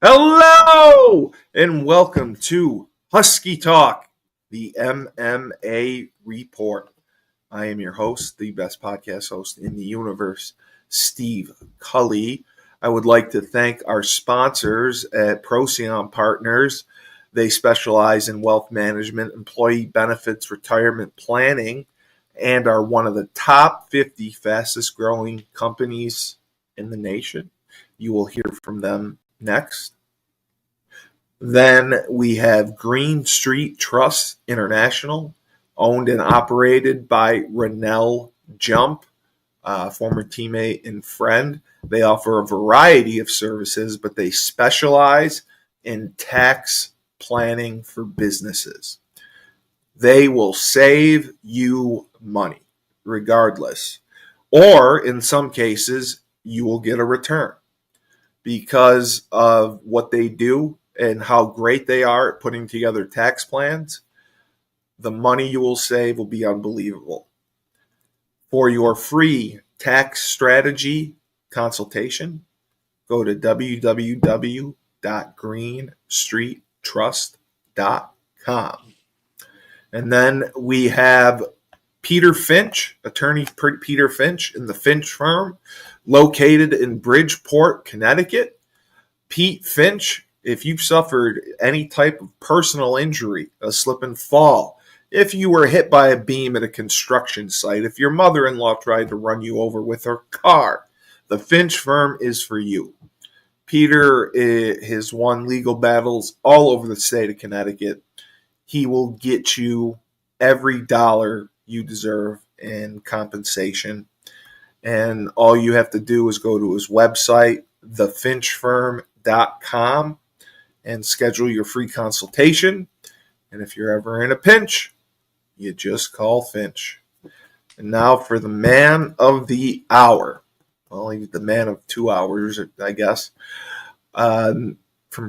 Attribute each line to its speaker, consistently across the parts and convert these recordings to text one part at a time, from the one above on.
Speaker 1: Hello and welcome to Husky Talk, the MMA Report. I am your host, the best podcast host in the universe, Steve Cully. I would like to thank our sponsors at Procyon Partners. They specialize in wealth management, employee benefits, retirement planning, and are one of the top 50 fastest growing companies in the nation. You will hear from them next. Then we have Green Street Trust International, owned and operated by Renell Jump, former teammate and friend. They offer a variety of services, but they specialize in tax planning for businesses. They will save you money regardless. Or in some cases, you will get a return because of what they do and how great they are at putting together tax plans. The money you will save will be unbelievable. For your free tax strategy consultation, go to www.greenstreettrust.com. And then we have Peter Finch, attorney Peter Finch in the Finch firm, located in Bridgeport, Connecticut. Pete Finch, if you've suffered any type of personal injury, a slip and fall, if you were hit by a beam at a construction site, if your mother-in-law tried to run you over with her car, the Finch firm is for you. Peter has won legal battles all over the state of Connecticut. He will get you every dollar you deserve in compensation. And all you have to do is go to his website, thefinchfirm.com, and schedule your free consultation. And if you're ever in a pinch, you just call Finch. And now for the man of the hour. Well, he's the man of 2 hours, I guess. From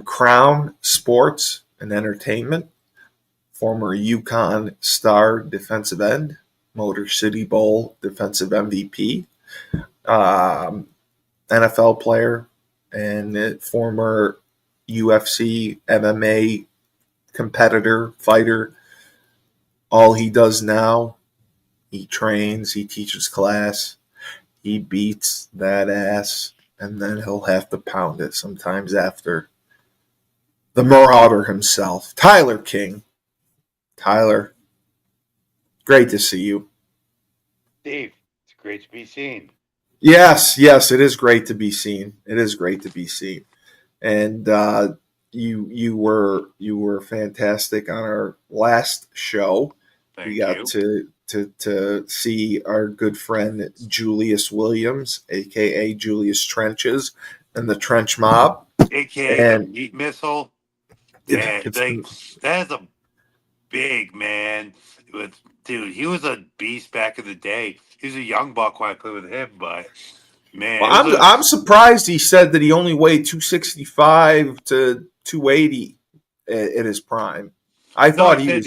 Speaker 1: Crown Sports and Entertainment, former UConn star defensive end, Motor City Bowl defensive MVP, NFL player, and former UFC MMA competitor, fighter. All he does now, he trains, he teaches class, he beats that ass, and then he'll have to pound it sometimes after. The Marauder himself, Tyler King. Tyler, great to see you.
Speaker 2: Steve, it's great to be seen.
Speaker 1: Yes, it is great to be seen. It is great to be seen. And you were fantastic on our last show.
Speaker 2: Thank
Speaker 1: We got
Speaker 2: you.
Speaker 1: to see our good friend Julius Williams, aka Julius Trenches, and the Trench Mob.
Speaker 2: AKA the
Speaker 1: And
Speaker 2: meat missile. Man,
Speaker 1: it's
Speaker 2: that is a big man. Dude, he was a beast back in the day. He was a young buck when I played with him, but man,
Speaker 1: well,
Speaker 2: it was
Speaker 1: I'm surprised he said that he only weighed 265 to 280 at his prime. I
Speaker 2: no,
Speaker 1: thought he was.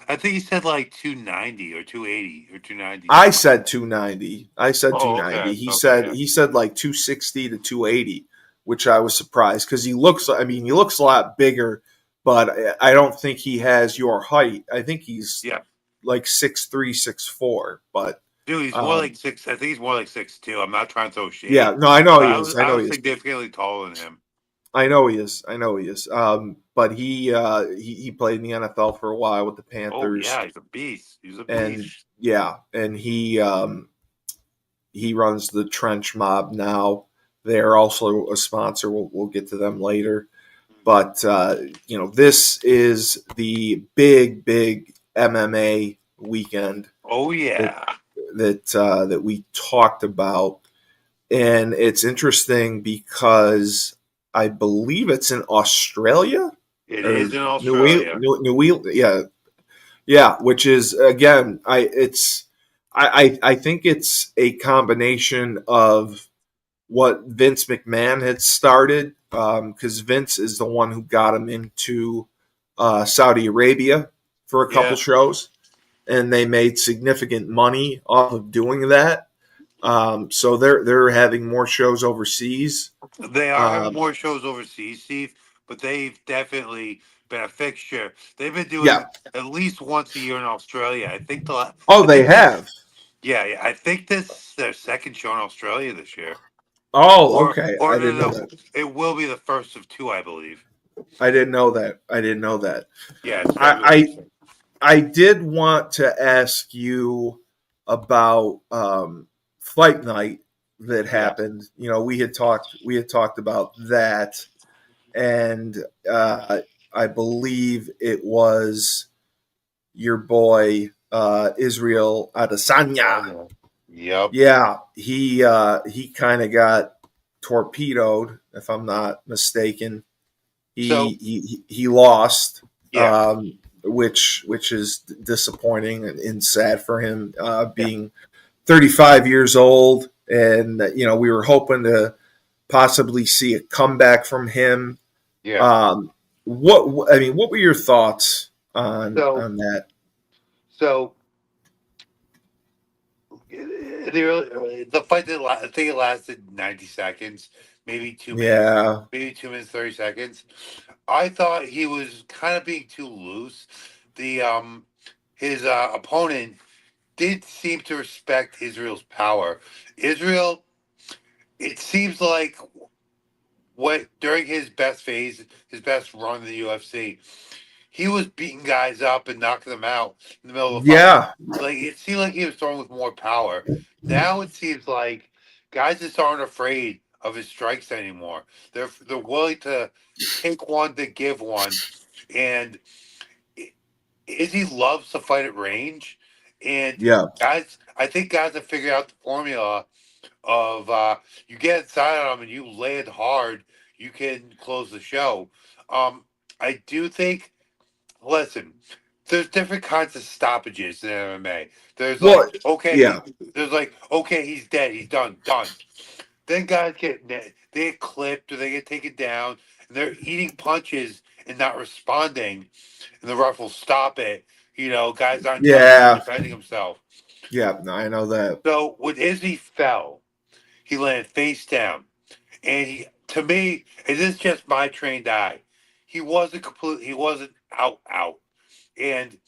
Speaker 2: I think he said like 290 or 280 or 290,
Speaker 1: I
Speaker 2: something like
Speaker 1: said
Speaker 2: that.
Speaker 1: 290. I said
Speaker 2: Oh,
Speaker 1: 290.
Speaker 2: okay.
Speaker 1: He
Speaker 2: Okay,
Speaker 1: said
Speaker 2: yeah.
Speaker 1: he said like 260 to 280, which I was surprised because he looks. I mean, he looks a lot bigger, but I don't think he has your height. I think he's
Speaker 2: Yeah.
Speaker 1: like 6'3", 6'4". But
Speaker 2: Dude, he's more like
Speaker 1: um,
Speaker 2: six. I think he's more like 6'2". I'm not trying to throw
Speaker 1: yeah,
Speaker 2: shade,
Speaker 1: no, I know
Speaker 2: but
Speaker 1: he is. I
Speaker 2: I
Speaker 1: know
Speaker 2: was
Speaker 1: he is.
Speaker 2: significantly taller than him.
Speaker 1: I know he is. I know he is. But he played in the NFL for a while with the
Speaker 2: Oh
Speaker 1: Panthers,
Speaker 2: yeah, he's a beast. He's a
Speaker 1: and
Speaker 2: beast.
Speaker 1: yeah, and he runs the Trench Mob now. They are also a sponsor. We'll get to them later. But this is the big MMA weekend
Speaker 2: Oh
Speaker 1: that
Speaker 2: yeah,
Speaker 1: that we talked about, and it's interesting because I believe it's in Australia
Speaker 2: it
Speaker 1: or
Speaker 2: is in Australia.
Speaker 1: Yeah, which is again, I think it's a combination of what Vince McMahon had started, because Vince is the one who got him into Saudi Arabia for a couple
Speaker 2: Yeah,
Speaker 1: shows, and they made significant money off of doing that. So they're having more shows overseas.
Speaker 2: they are having
Speaker 1: Um,
Speaker 2: more shows overseas, Steve. but they've definitely been a fixture. They've been
Speaker 1: Yeah.
Speaker 2: doing at least once a year in Australia.
Speaker 1: Oh,
Speaker 2: I
Speaker 1: they
Speaker 2: think this,
Speaker 1: have.
Speaker 2: yeah, I think this is their second show in Australia this year.
Speaker 1: Oh, okay. I
Speaker 2: No,
Speaker 1: didn't know
Speaker 2: no,
Speaker 1: that.
Speaker 2: it will be the first of two, I believe.
Speaker 1: I didn't know that. I didn't know that.
Speaker 2: Yeah, it's February.
Speaker 1: I I did want to ask you about Fight Night that
Speaker 2: Yeah,
Speaker 1: happened. You know, we had talked about that, and I believe it was your boy Israel Adesanya.
Speaker 2: Sonya. Yep.
Speaker 1: Yeah, he kind of got torpedoed, if I'm not mistaken.
Speaker 2: So
Speaker 1: He lost,
Speaker 2: yeah,
Speaker 1: which is disappointing and sad for him,
Speaker 2: yeah,
Speaker 1: being 35 years old, and we were hoping to possibly see a comeback from him.
Speaker 2: yeah.
Speaker 1: Um, what I mean, what were your thoughts on
Speaker 2: So
Speaker 1: that?
Speaker 2: so the fight I think it lasted 90 seconds, maybe 2 minutes,
Speaker 1: Yeah,
Speaker 2: maybe 2 minutes 30 seconds. I thought he was kind of being too loose. The his opponent did seem to respect Israel's power. Israel, it seems like what during his best phase, his best run in the UFC, he was beating guys up and knocking them out in the middle of the fight.
Speaker 1: yeah,
Speaker 2: Like it seemed like he was throwing with more power. Now it seems like guys just aren't afraid of his strikes anymore. They're willing to take one to give one, and Izzy loves to fight at range. And
Speaker 1: yeah.
Speaker 2: guys, I think guys have figured out the formula of you get inside on them and you land hard, you can close the show. Um, I do think. Listen, there's different kinds of stoppages in MMA. There's
Speaker 1: Well,
Speaker 2: like, okay,
Speaker 1: yeah,
Speaker 2: there's like, okay, he's dead, he's done, done. Then guys they get clipped or they get taken down, and they're eating punches and not responding, and the ref will stop it. Guys aren't touching him,
Speaker 1: yeah,
Speaker 2: defending himself.
Speaker 1: yeah. No, I know that.
Speaker 2: So when Izzy fell, he landed face down. And to me, and this is just my trained eye, he wasn't out. And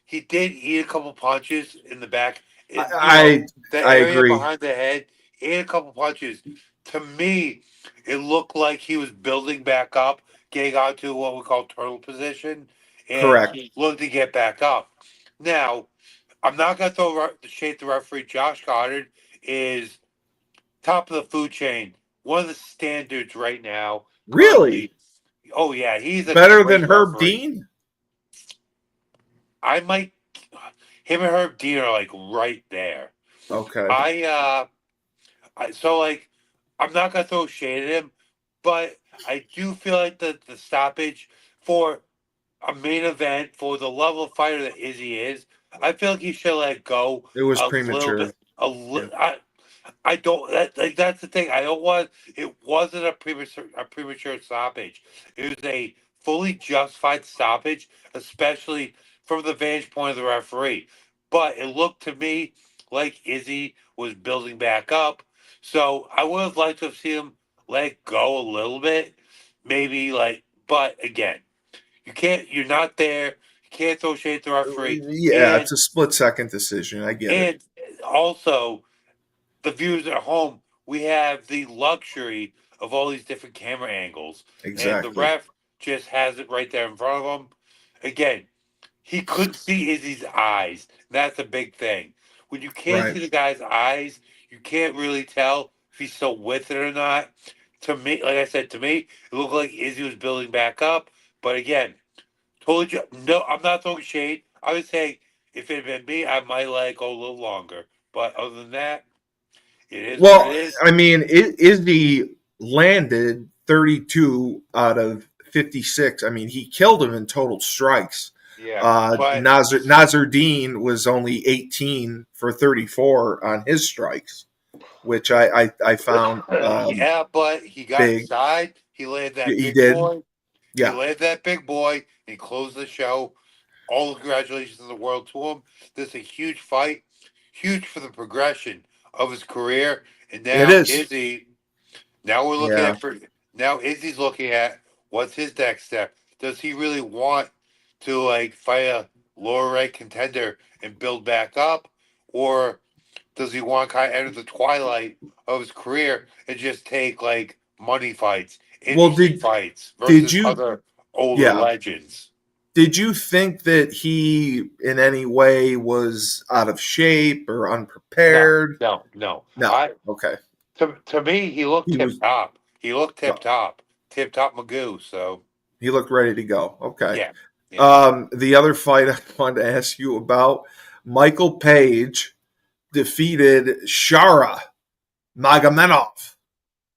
Speaker 2: he did eat a couple punches in the back.
Speaker 1: I
Speaker 2: The
Speaker 1: I
Speaker 2: area
Speaker 1: agree.
Speaker 2: behind the head, he ate a couple punches. To me, it looked like he was building back up, getting onto what we call turtle position, and
Speaker 1: Correct.
Speaker 2: looked to get back up. Now, I'm not going to throw the shade the referee. Josh Goddard is top of the food chain, one of the standards right now.
Speaker 1: Really
Speaker 2: Currently, oh yeah, he's a
Speaker 1: better than
Speaker 2: great
Speaker 1: Herb
Speaker 2: referee.
Speaker 1: Dean.
Speaker 2: I might him and Herb Dean are like right there.
Speaker 1: Okay.
Speaker 2: I so like I'm not gonna throw shade at him, but I do feel like the stoppage for a main event for the level of fighter that Izzy is, I feel like he should let go
Speaker 1: It was
Speaker 2: a little
Speaker 1: premature.
Speaker 2: bit.
Speaker 1: Yeah.
Speaker 2: I don't. That's the thing. I don't want. It wasn't a premature stoppage. It was a fully justified stoppage, especially from the vantage point of the referee. But it looked to me like Izzy was building back up. So I would have liked to have seen him let go a little bit, maybe like. But again, you can't. You're not there. You can't throw shade at the referee.
Speaker 1: Yeah,
Speaker 2: And
Speaker 1: it's a split second decision. I get it.
Speaker 2: and also the viewers at home, we have the luxury of all these different camera angles, and the
Speaker 1: Exactly.
Speaker 2: ref just has it right there in front of him. Again, he couldn't see Izzy's eyes. That's a big thing. When you can't
Speaker 1: Right.
Speaker 2: see the guy's eyes, you can't really tell if he's still with it or not. To me, like I said, to me, it looked like Izzy was building back up. But again, no, I'm not throwing shade. I would say if it had been me, I might let it go a little longer. But other than that, it is what it
Speaker 1: Well,
Speaker 2: is.
Speaker 1: I mean, Izzy landed 32 out of 56. I mean, he killed him in total strikes.
Speaker 2: Yeah, but
Speaker 1: Nazar Dean was only 18 for 34 on his strikes, which I found
Speaker 2: yeah, but he got
Speaker 1: big.
Speaker 2: inside. He landed that
Speaker 1: He
Speaker 2: big
Speaker 1: did.
Speaker 2: boy. He
Speaker 1: Yeah,
Speaker 2: landed that big boy and closed the show. All the congratulations in the world to him. This is a huge fight, huge for the progression of his career. And
Speaker 1: it
Speaker 2: now
Speaker 1: is.
Speaker 2: Izzy, now we're looking
Speaker 1: Yeah.
Speaker 2: at now Izzy's looking at what's his next step? Does he really want to like fight a lower rank contender and build back up, or does he want to kind of enter the twilight of his career and just take like money fights,
Speaker 1: Well,
Speaker 2: interesting fights
Speaker 1: did
Speaker 2: versus
Speaker 1: you?
Speaker 2: other older
Speaker 1: Yeah.
Speaker 2: legends?
Speaker 1: Did you think that he in any way was out of shape or
Speaker 2: No,
Speaker 1: unprepared?
Speaker 2: no, no.
Speaker 1: No. Okay.
Speaker 2: To me, he looked
Speaker 1: He
Speaker 2: tip
Speaker 1: was.
Speaker 2: top. He looked tip top Magoo. So
Speaker 1: He looked ready to go. Okay.
Speaker 2: yeah, yeah.
Speaker 1: The other fight I wanted to ask you about: Michael Page defeated Shara Magomedov.
Speaker 2: Charge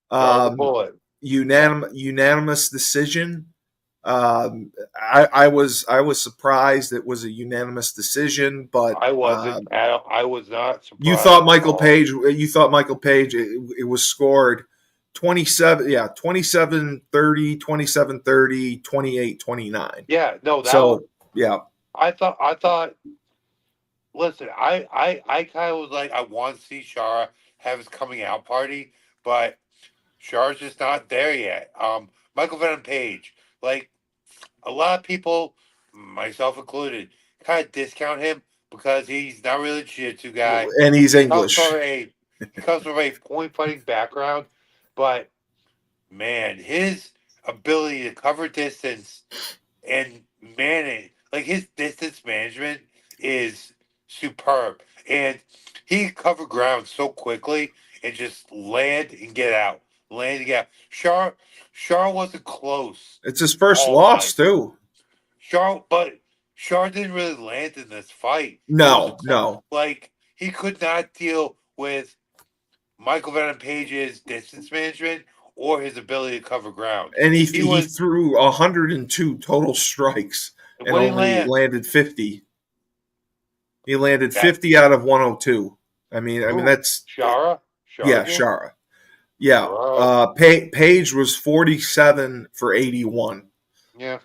Speaker 2: the
Speaker 1: Um,
Speaker 2: bullet. Yeah,
Speaker 1: unanimous decision. I was surprised it was a unanimous decision, but
Speaker 2: I wasn't. I was not
Speaker 1: you
Speaker 2: surprised
Speaker 1: thought
Speaker 2: at
Speaker 1: Michael
Speaker 2: all.
Speaker 1: Page. You thought Michael Page. It was scored 27. Yeah, 27-30, 27-30, 28-29.
Speaker 2: Yeah, no, that was.
Speaker 1: So yeah,
Speaker 2: I thought. Listen, I kind of was like, I want to see Shara have his coming out party, but Shara's just not there yet. Michael Venom Page, like a lot of people, myself included, kind of discount him because he's not really a jiu-jitsu guy.
Speaker 1: and he's
Speaker 2: He comes from
Speaker 1: English.
Speaker 2: a point fighting background, but man, his ability to cover distance and manage, like his distance management is superb, and he covered ground so quickly and just land and get out, land and get out. Shar wasn't close
Speaker 1: It's his first
Speaker 2: all
Speaker 1: loss
Speaker 2: night.
Speaker 1: too.
Speaker 2: But Shar didn't really land in this fight. It was
Speaker 1: No, no,
Speaker 2: like he could not deal with Michael Venom Page's distance management or his ability to cover ground.
Speaker 1: and he
Speaker 2: He
Speaker 1: he
Speaker 2: was
Speaker 1: threw 102 total strikes and
Speaker 2: when he
Speaker 1: only
Speaker 2: land.
Speaker 1: landed 50. He landed
Speaker 2: That
Speaker 1: 50 out of 102. I mean
Speaker 2: who?
Speaker 1: that's
Speaker 2: Shara
Speaker 1: yeah,
Speaker 2: did.
Speaker 1: Shara. Yeah,
Speaker 2: Bro,
Speaker 1: Page was 47 for 81,
Speaker 2: yeah,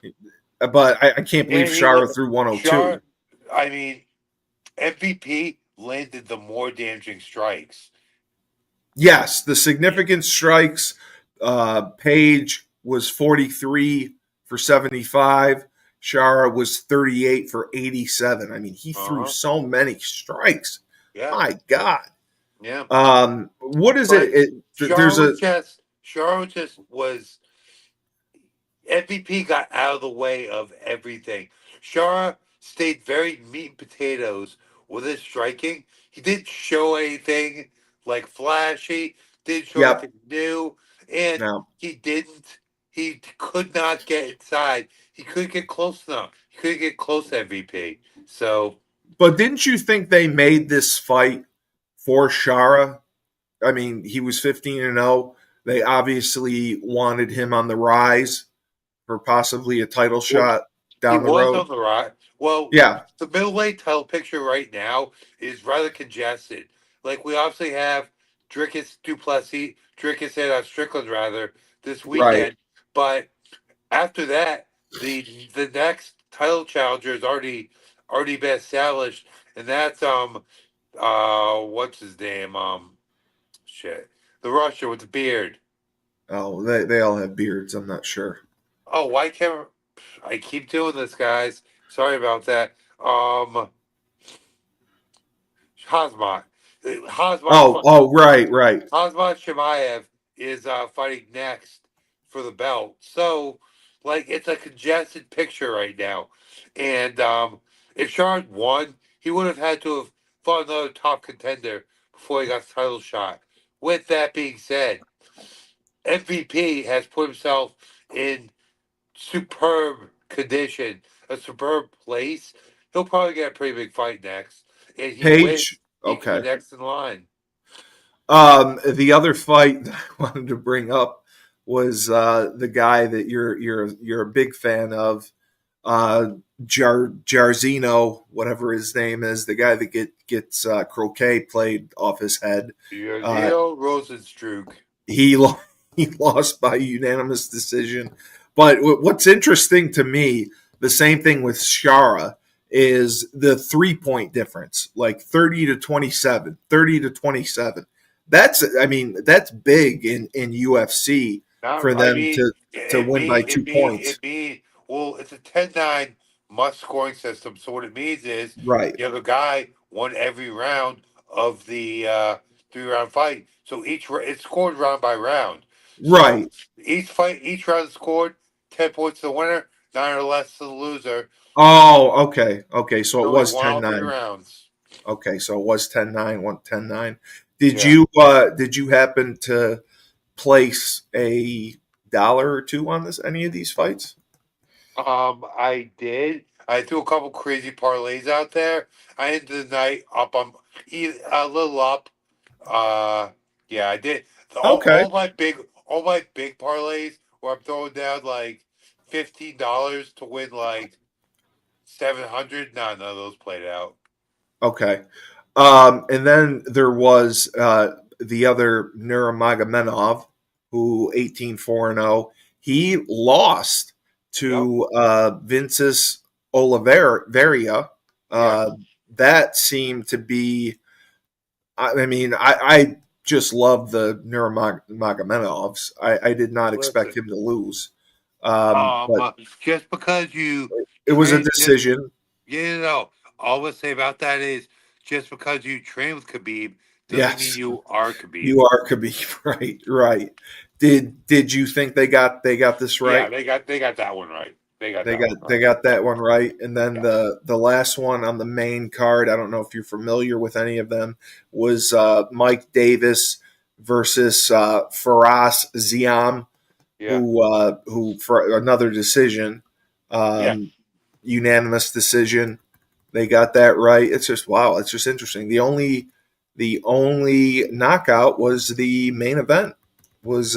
Speaker 1: but I can't believe
Speaker 2: and
Speaker 1: Shara threw
Speaker 2: Shara.
Speaker 1: 102.
Speaker 2: I mean, MVP landed the more damaging strikes.
Speaker 1: Yes, the
Speaker 2: Yeah.
Speaker 1: significant strikes. Page was 43 for 75. Shara was 38 for 87. I mean, he
Speaker 2: Uh
Speaker 1: threw
Speaker 2: huh.
Speaker 1: so many strikes.
Speaker 2: Yeah.
Speaker 1: My God.
Speaker 2: Yeah.
Speaker 1: What is it?
Speaker 2: But
Speaker 1: There's a
Speaker 2: Shara just was MVP got out of the way of everything. Shara stayed very meat and potatoes with his striking. He didn't show anything like flashy, didn't show
Speaker 1: yep.
Speaker 2: anything new, and
Speaker 1: No,
Speaker 2: he didn't. He could not get inside. He couldn't get close enough. He couldn't get close to MVP. So
Speaker 1: but didn't you think they made this fight for Shara? I mean, he was 15-0. They obviously wanted him on the rise for possibly a title
Speaker 2: well,
Speaker 1: shot
Speaker 2: he
Speaker 1: down the
Speaker 2: was
Speaker 1: road.
Speaker 2: on the right. Well,
Speaker 1: Yeah,
Speaker 2: the middleweight title picture right now is rather congested. Like we obviously have Drickus and Strickland rather this
Speaker 1: right.
Speaker 2: weekend, but after that, the next title challenger is already been established, and that's what's his name shit, the Russian with the beard.
Speaker 1: Oh, they all have beards. I'm not sure.
Speaker 2: Oh, why can't I keep doing this, guys? Sorry about that. Hazmat.
Speaker 1: Oh, oh, right, right.
Speaker 2: Hazmat Shemaev is fighting next for the belt. So, like, it's a congested picture right now. And if Shard won, he would have had to have fought another top contender before he got the title shot. With that being said, MVP has put himself in superb condition, a superb place. He'll probably get a pretty big fight next. And he
Speaker 1: Page.
Speaker 2: wins, he could be
Speaker 1: Okay.
Speaker 2: next in line.
Speaker 1: The other fight that I wanted to bring up was the guy that you're a big fan of, Jarzino, whatever his name is, the guy that gets croquet played off his head. Uh,
Speaker 2: Gio Rosenstruck.
Speaker 1: he he lost by unanimous decision. But what's interesting to me, the same thing with Shara, is the 3 point difference, like 30 to 27, 30 to 27. That's big in UFC.
Speaker 2: Not,
Speaker 1: for
Speaker 2: I
Speaker 1: them
Speaker 2: mean,
Speaker 1: to win by 2 points.
Speaker 2: well, it's a 10-9 must scoring system. So what it means is
Speaker 1: Right.
Speaker 2: the other guy won every round of the 3-round fight. So it's scored round by round. So
Speaker 1: Right.
Speaker 2: each round is scored 10 points to the winner, 9 or less to the loser.
Speaker 1: Oh, okay. Okay. So
Speaker 2: So
Speaker 1: it
Speaker 2: they
Speaker 1: was
Speaker 2: won all
Speaker 1: ten
Speaker 2: three
Speaker 1: nine.
Speaker 2: rounds.
Speaker 1: Okay. So it was 10-9, 10-9. Did
Speaker 2: Yeah.
Speaker 1: you happen to place a dollar or two on this any of these fights?
Speaker 2: I did. I threw a couple crazy parlays out there. I ended the night up on a little up. Uh, yeah, I did.
Speaker 1: Okay.
Speaker 2: All my big parlays where I'm throwing down like $15 to win like 700. Nah, none of those played out.
Speaker 1: Okay. And then there was the other Nurmagomedov, who 18-4-0. He lost
Speaker 2: Yep.
Speaker 1: to Vinces Oliveira.
Speaker 2: Yeah.
Speaker 1: Uh, that seemed to be. I mean, I just love the Nurmagomedovs. I did not expect
Speaker 2: Listen.
Speaker 1: him to lose,
Speaker 2: Um,
Speaker 1: but
Speaker 2: uh, just because you
Speaker 1: it was a
Speaker 2: train, just
Speaker 1: decision.
Speaker 2: yeah, no. All I say about that is just because you train with Khabib doesn't mean
Speaker 1: Yes.
Speaker 2: you are Khabib.
Speaker 1: You are Khabib, right? Right. Did you think they got this
Speaker 2: Yeah,
Speaker 1: right?
Speaker 2: they got that one right. They got
Speaker 1: They
Speaker 2: that
Speaker 1: got
Speaker 2: one
Speaker 1: they
Speaker 2: right.
Speaker 1: got that one right, and then
Speaker 2: Yeah.
Speaker 1: the last one on the main card. I don't know if you're familiar with any of them. Was Mike Davis versus Faraz Ziam,
Speaker 2: Yeah.
Speaker 1: who for another decision,
Speaker 2: Yeah.
Speaker 1: um, unanimous decision. They got that right. It's just wow. It's just interesting. The only knockout was the main event. Was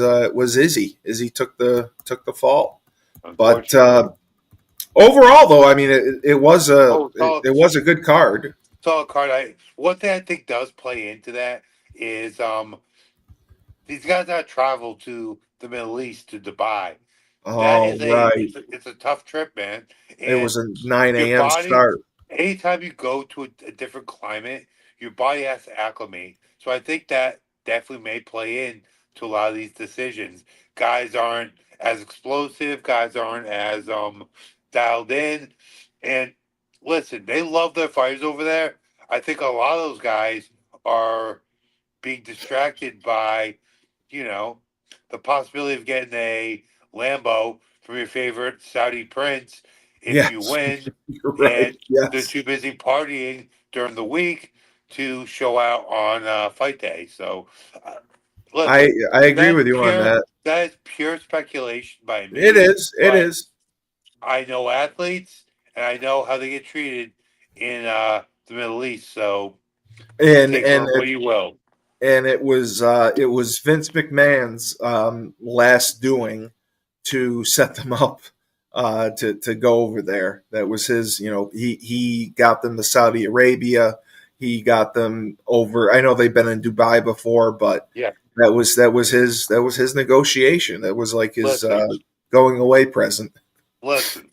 Speaker 1: Izzy? Izzy took the fall. But
Speaker 2: Unfortunately.
Speaker 1: overall, though, I mean, it was a
Speaker 2: Oh,
Speaker 1: it, it was a good card.
Speaker 2: solid card. One thing I think does play into that is these guys that travel to the Middle East to Dubai. That
Speaker 1: Oh
Speaker 2: is
Speaker 1: right,
Speaker 2: it's a tough trip, man.
Speaker 1: it was
Speaker 2: And
Speaker 1: a nine
Speaker 2: your
Speaker 1: a.m.
Speaker 2: body,
Speaker 1: start.
Speaker 2: anytime you go to a different climate, your body has to acclimate. So I think that definitely may play in to a lot of these decisions. Guys aren't as explosive. Guys aren't as dialed in. And listen, they love their fighters over there. I think a lot of those guys are being distracted by, you know, the possibility of getting a Lambo from your favorite Saudi prince if you
Speaker 1: Yes,
Speaker 2: win,
Speaker 1: you're right.
Speaker 2: and they're
Speaker 1: Yes,
Speaker 2: too busy partying during the week to show out on fight day. So, uh,
Speaker 1: I
Speaker 2: listen,
Speaker 1: I agree with you on that.
Speaker 2: that is pure speculation by
Speaker 1: It
Speaker 2: me,
Speaker 1: is. It
Speaker 2: but
Speaker 1: is.
Speaker 2: I know athletes and I know how they get treated in the Middle East. So
Speaker 1: And
Speaker 2: take for
Speaker 1: and
Speaker 2: what you will.
Speaker 1: it was Vince McMahon's last doing to set them up to go over there. That was his. He got them to Saudi Arabia. He got them over. I know they've been in Dubai before, but
Speaker 2: Yeah,
Speaker 1: that was his negotiation. That was like his
Speaker 2: listen.
Speaker 1: going away present.
Speaker 2: Listen.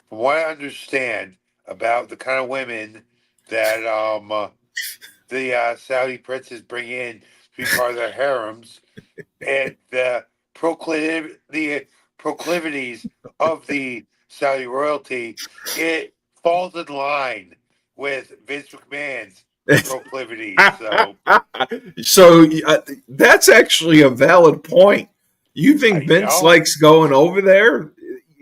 Speaker 2: From what I understand about the kind of women that the Saudi princes bring in to be part of their harems, and the proclivities of the Saudi royalty, it falls in line with Vince McMahon's proclivities. So
Speaker 1: So that's actually a valid point. You think
Speaker 2: you
Speaker 1: Vince
Speaker 2: know,
Speaker 1: likes going over there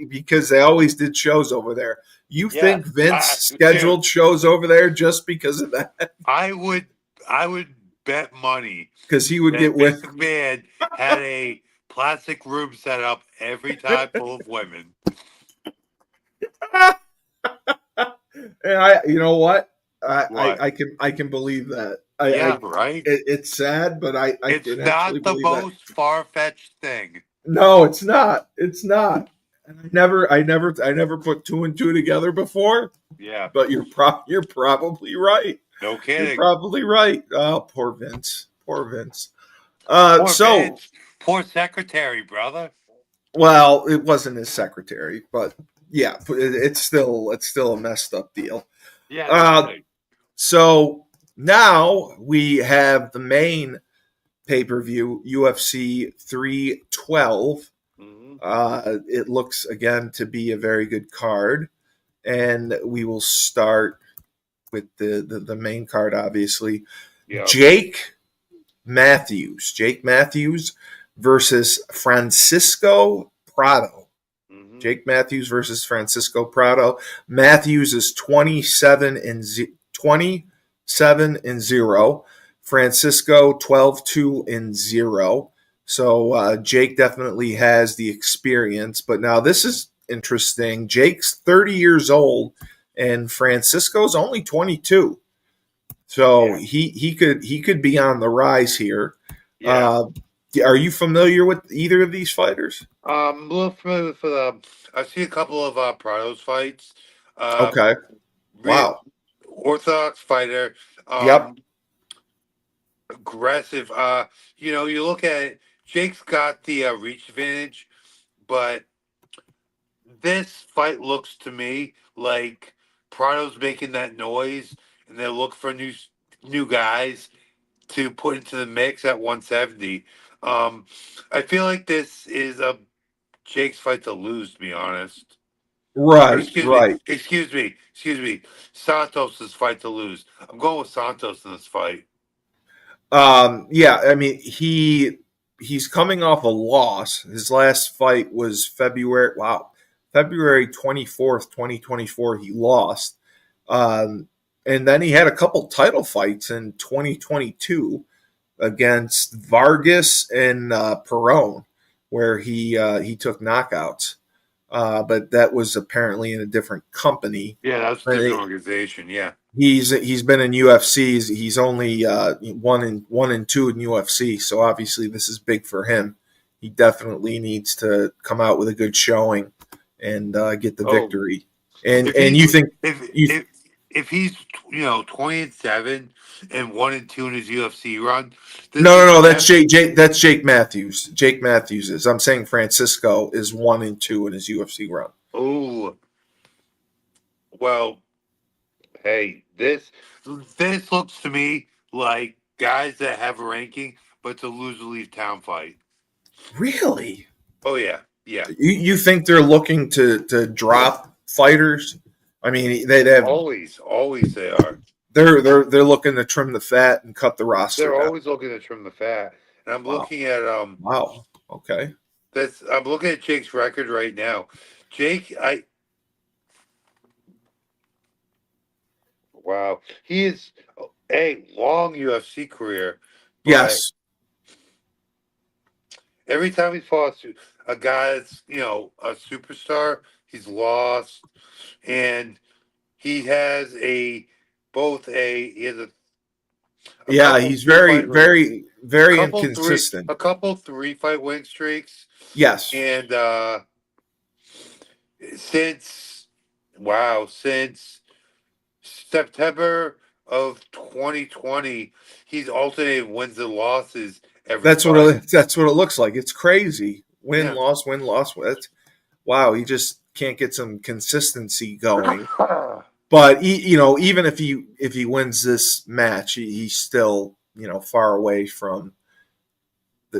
Speaker 1: because they always did shows over there? You
Speaker 2: yes,
Speaker 1: think Vince
Speaker 2: I do too.
Speaker 1: scheduled shows over there just because of that?
Speaker 2: I would I would bet money
Speaker 1: Because he would
Speaker 2: that
Speaker 1: get
Speaker 2: Vince
Speaker 1: with.
Speaker 2: McMahon had a plastic room set up every time full of women.
Speaker 1: And you know what?
Speaker 2: What?
Speaker 1: I can believe that.
Speaker 2: Yeah, right.
Speaker 1: It's sad, but I
Speaker 2: It's
Speaker 1: can actually
Speaker 2: not the
Speaker 1: believe that.
Speaker 2: most far fetched thing.
Speaker 1: No, it's not. It's not. And I never put two and two together before.
Speaker 2: Yeah,
Speaker 1: But you're probably right.
Speaker 2: no
Speaker 1: You're
Speaker 2: kidding.
Speaker 1: probably right. Oh, poor Vince. Poor Vince.
Speaker 2: Poor
Speaker 1: So,
Speaker 2: Vince. Poor secretary, brother.
Speaker 1: well, it wasn't his secretary, but yeah, it's still a messed up deal.
Speaker 2: Yeah, no
Speaker 1: Uh,
Speaker 2: kidding.
Speaker 1: so now we have the main pay-per-view, UFC 312.
Speaker 2: Mm-hmm.
Speaker 1: It looks again to be a very good card, and we will start with the main card, obviously.
Speaker 2: Yeah.
Speaker 1: Jake Matthews versus Francisco Prado.
Speaker 2: Mm-hmm.
Speaker 1: Jake Matthews versus Francisco Prado. Matthews is 27-0. Francisco 12-2-0. So Jake definitely has the experience. But now this is interesting. Jake's 30 years old, and Francisco's only 22. So
Speaker 2: Yeah.
Speaker 1: he could be on the rise here.
Speaker 2: Yeah.
Speaker 1: Uh, are you familiar with either of these fighters?
Speaker 2: A little familiar with I've seen a couple of Prado's fights. Uh,
Speaker 1: Okay.
Speaker 2: re-
Speaker 1: Wow.
Speaker 2: Orthodox fighter.
Speaker 1: Yep.
Speaker 2: Um, Aggressive. You look at it, Jake's got the reach advantage, but this fight looks to me like Prado's making that noise, and they look for new guys to put into the mix at 170. I feel like this is a Jake's fight to lose, to be honest. Or
Speaker 1: Right. Right.
Speaker 2: excuse me. Santos's fight to lose. I'm going with Santos in this fight.
Speaker 1: Yeah. I mean, he's coming off a loss. His last fight was February. Wow, February 24th, 2024. He lost. Um, and then he had a couple title fights in 2022 against Vargas and Perone, where he took knockouts. But that was apparently in a different company.
Speaker 2: Yeah, that's a different organization. Yeah.
Speaker 1: He's been in UFC. He's only 1-2 in UFC, so obviously this is big for him. He definitely needs to come out with a good showing and get the
Speaker 2: Oh,
Speaker 1: victory. And
Speaker 2: if
Speaker 1: and
Speaker 2: he
Speaker 1: you think
Speaker 2: if
Speaker 1: you
Speaker 2: if if he's 20-7 and 1-2 in his UFC run, this
Speaker 1: no,
Speaker 2: is
Speaker 1: no, no, that's
Speaker 2: def-
Speaker 1: Jake Matthews. Jake Matthews is. I'm saying Francisco is 1-2 in his UFC run.
Speaker 2: oh well. Hey, this looks to me like guys that have a ranking, but to lose or leave town fight.
Speaker 1: Really?
Speaker 2: Oh yeah, yeah.
Speaker 1: You think they're looking to drop fighters? I mean, they'd have
Speaker 2: Always they are.
Speaker 1: they're looking to trim the fat and cut the roster
Speaker 2: They're
Speaker 1: down.
Speaker 2: always looking to trim the fat. And
Speaker 1: Wow. Wow. Okay.
Speaker 2: I'm looking at Jake's record right now. Jake, wow, he is a long UFC career, but
Speaker 1: Yes.
Speaker 2: every time he's fought a guy that's a superstar, he's lost, and he has a
Speaker 1: Yeah,
Speaker 2: couple
Speaker 1: he's
Speaker 2: two
Speaker 1: very,
Speaker 2: fight wins,
Speaker 1: very, very inconsistent.
Speaker 2: a couple three fight win streaks,
Speaker 1: Yes.
Speaker 2: and since since September of 2020, he's alternated wins and losses every fight.
Speaker 1: That's what it looks like. It's crazy. Win,
Speaker 2: Yeah.
Speaker 1: loss, win, loss. Wow, he just can't get some consistency going. But even if he wins this match, he's still far away from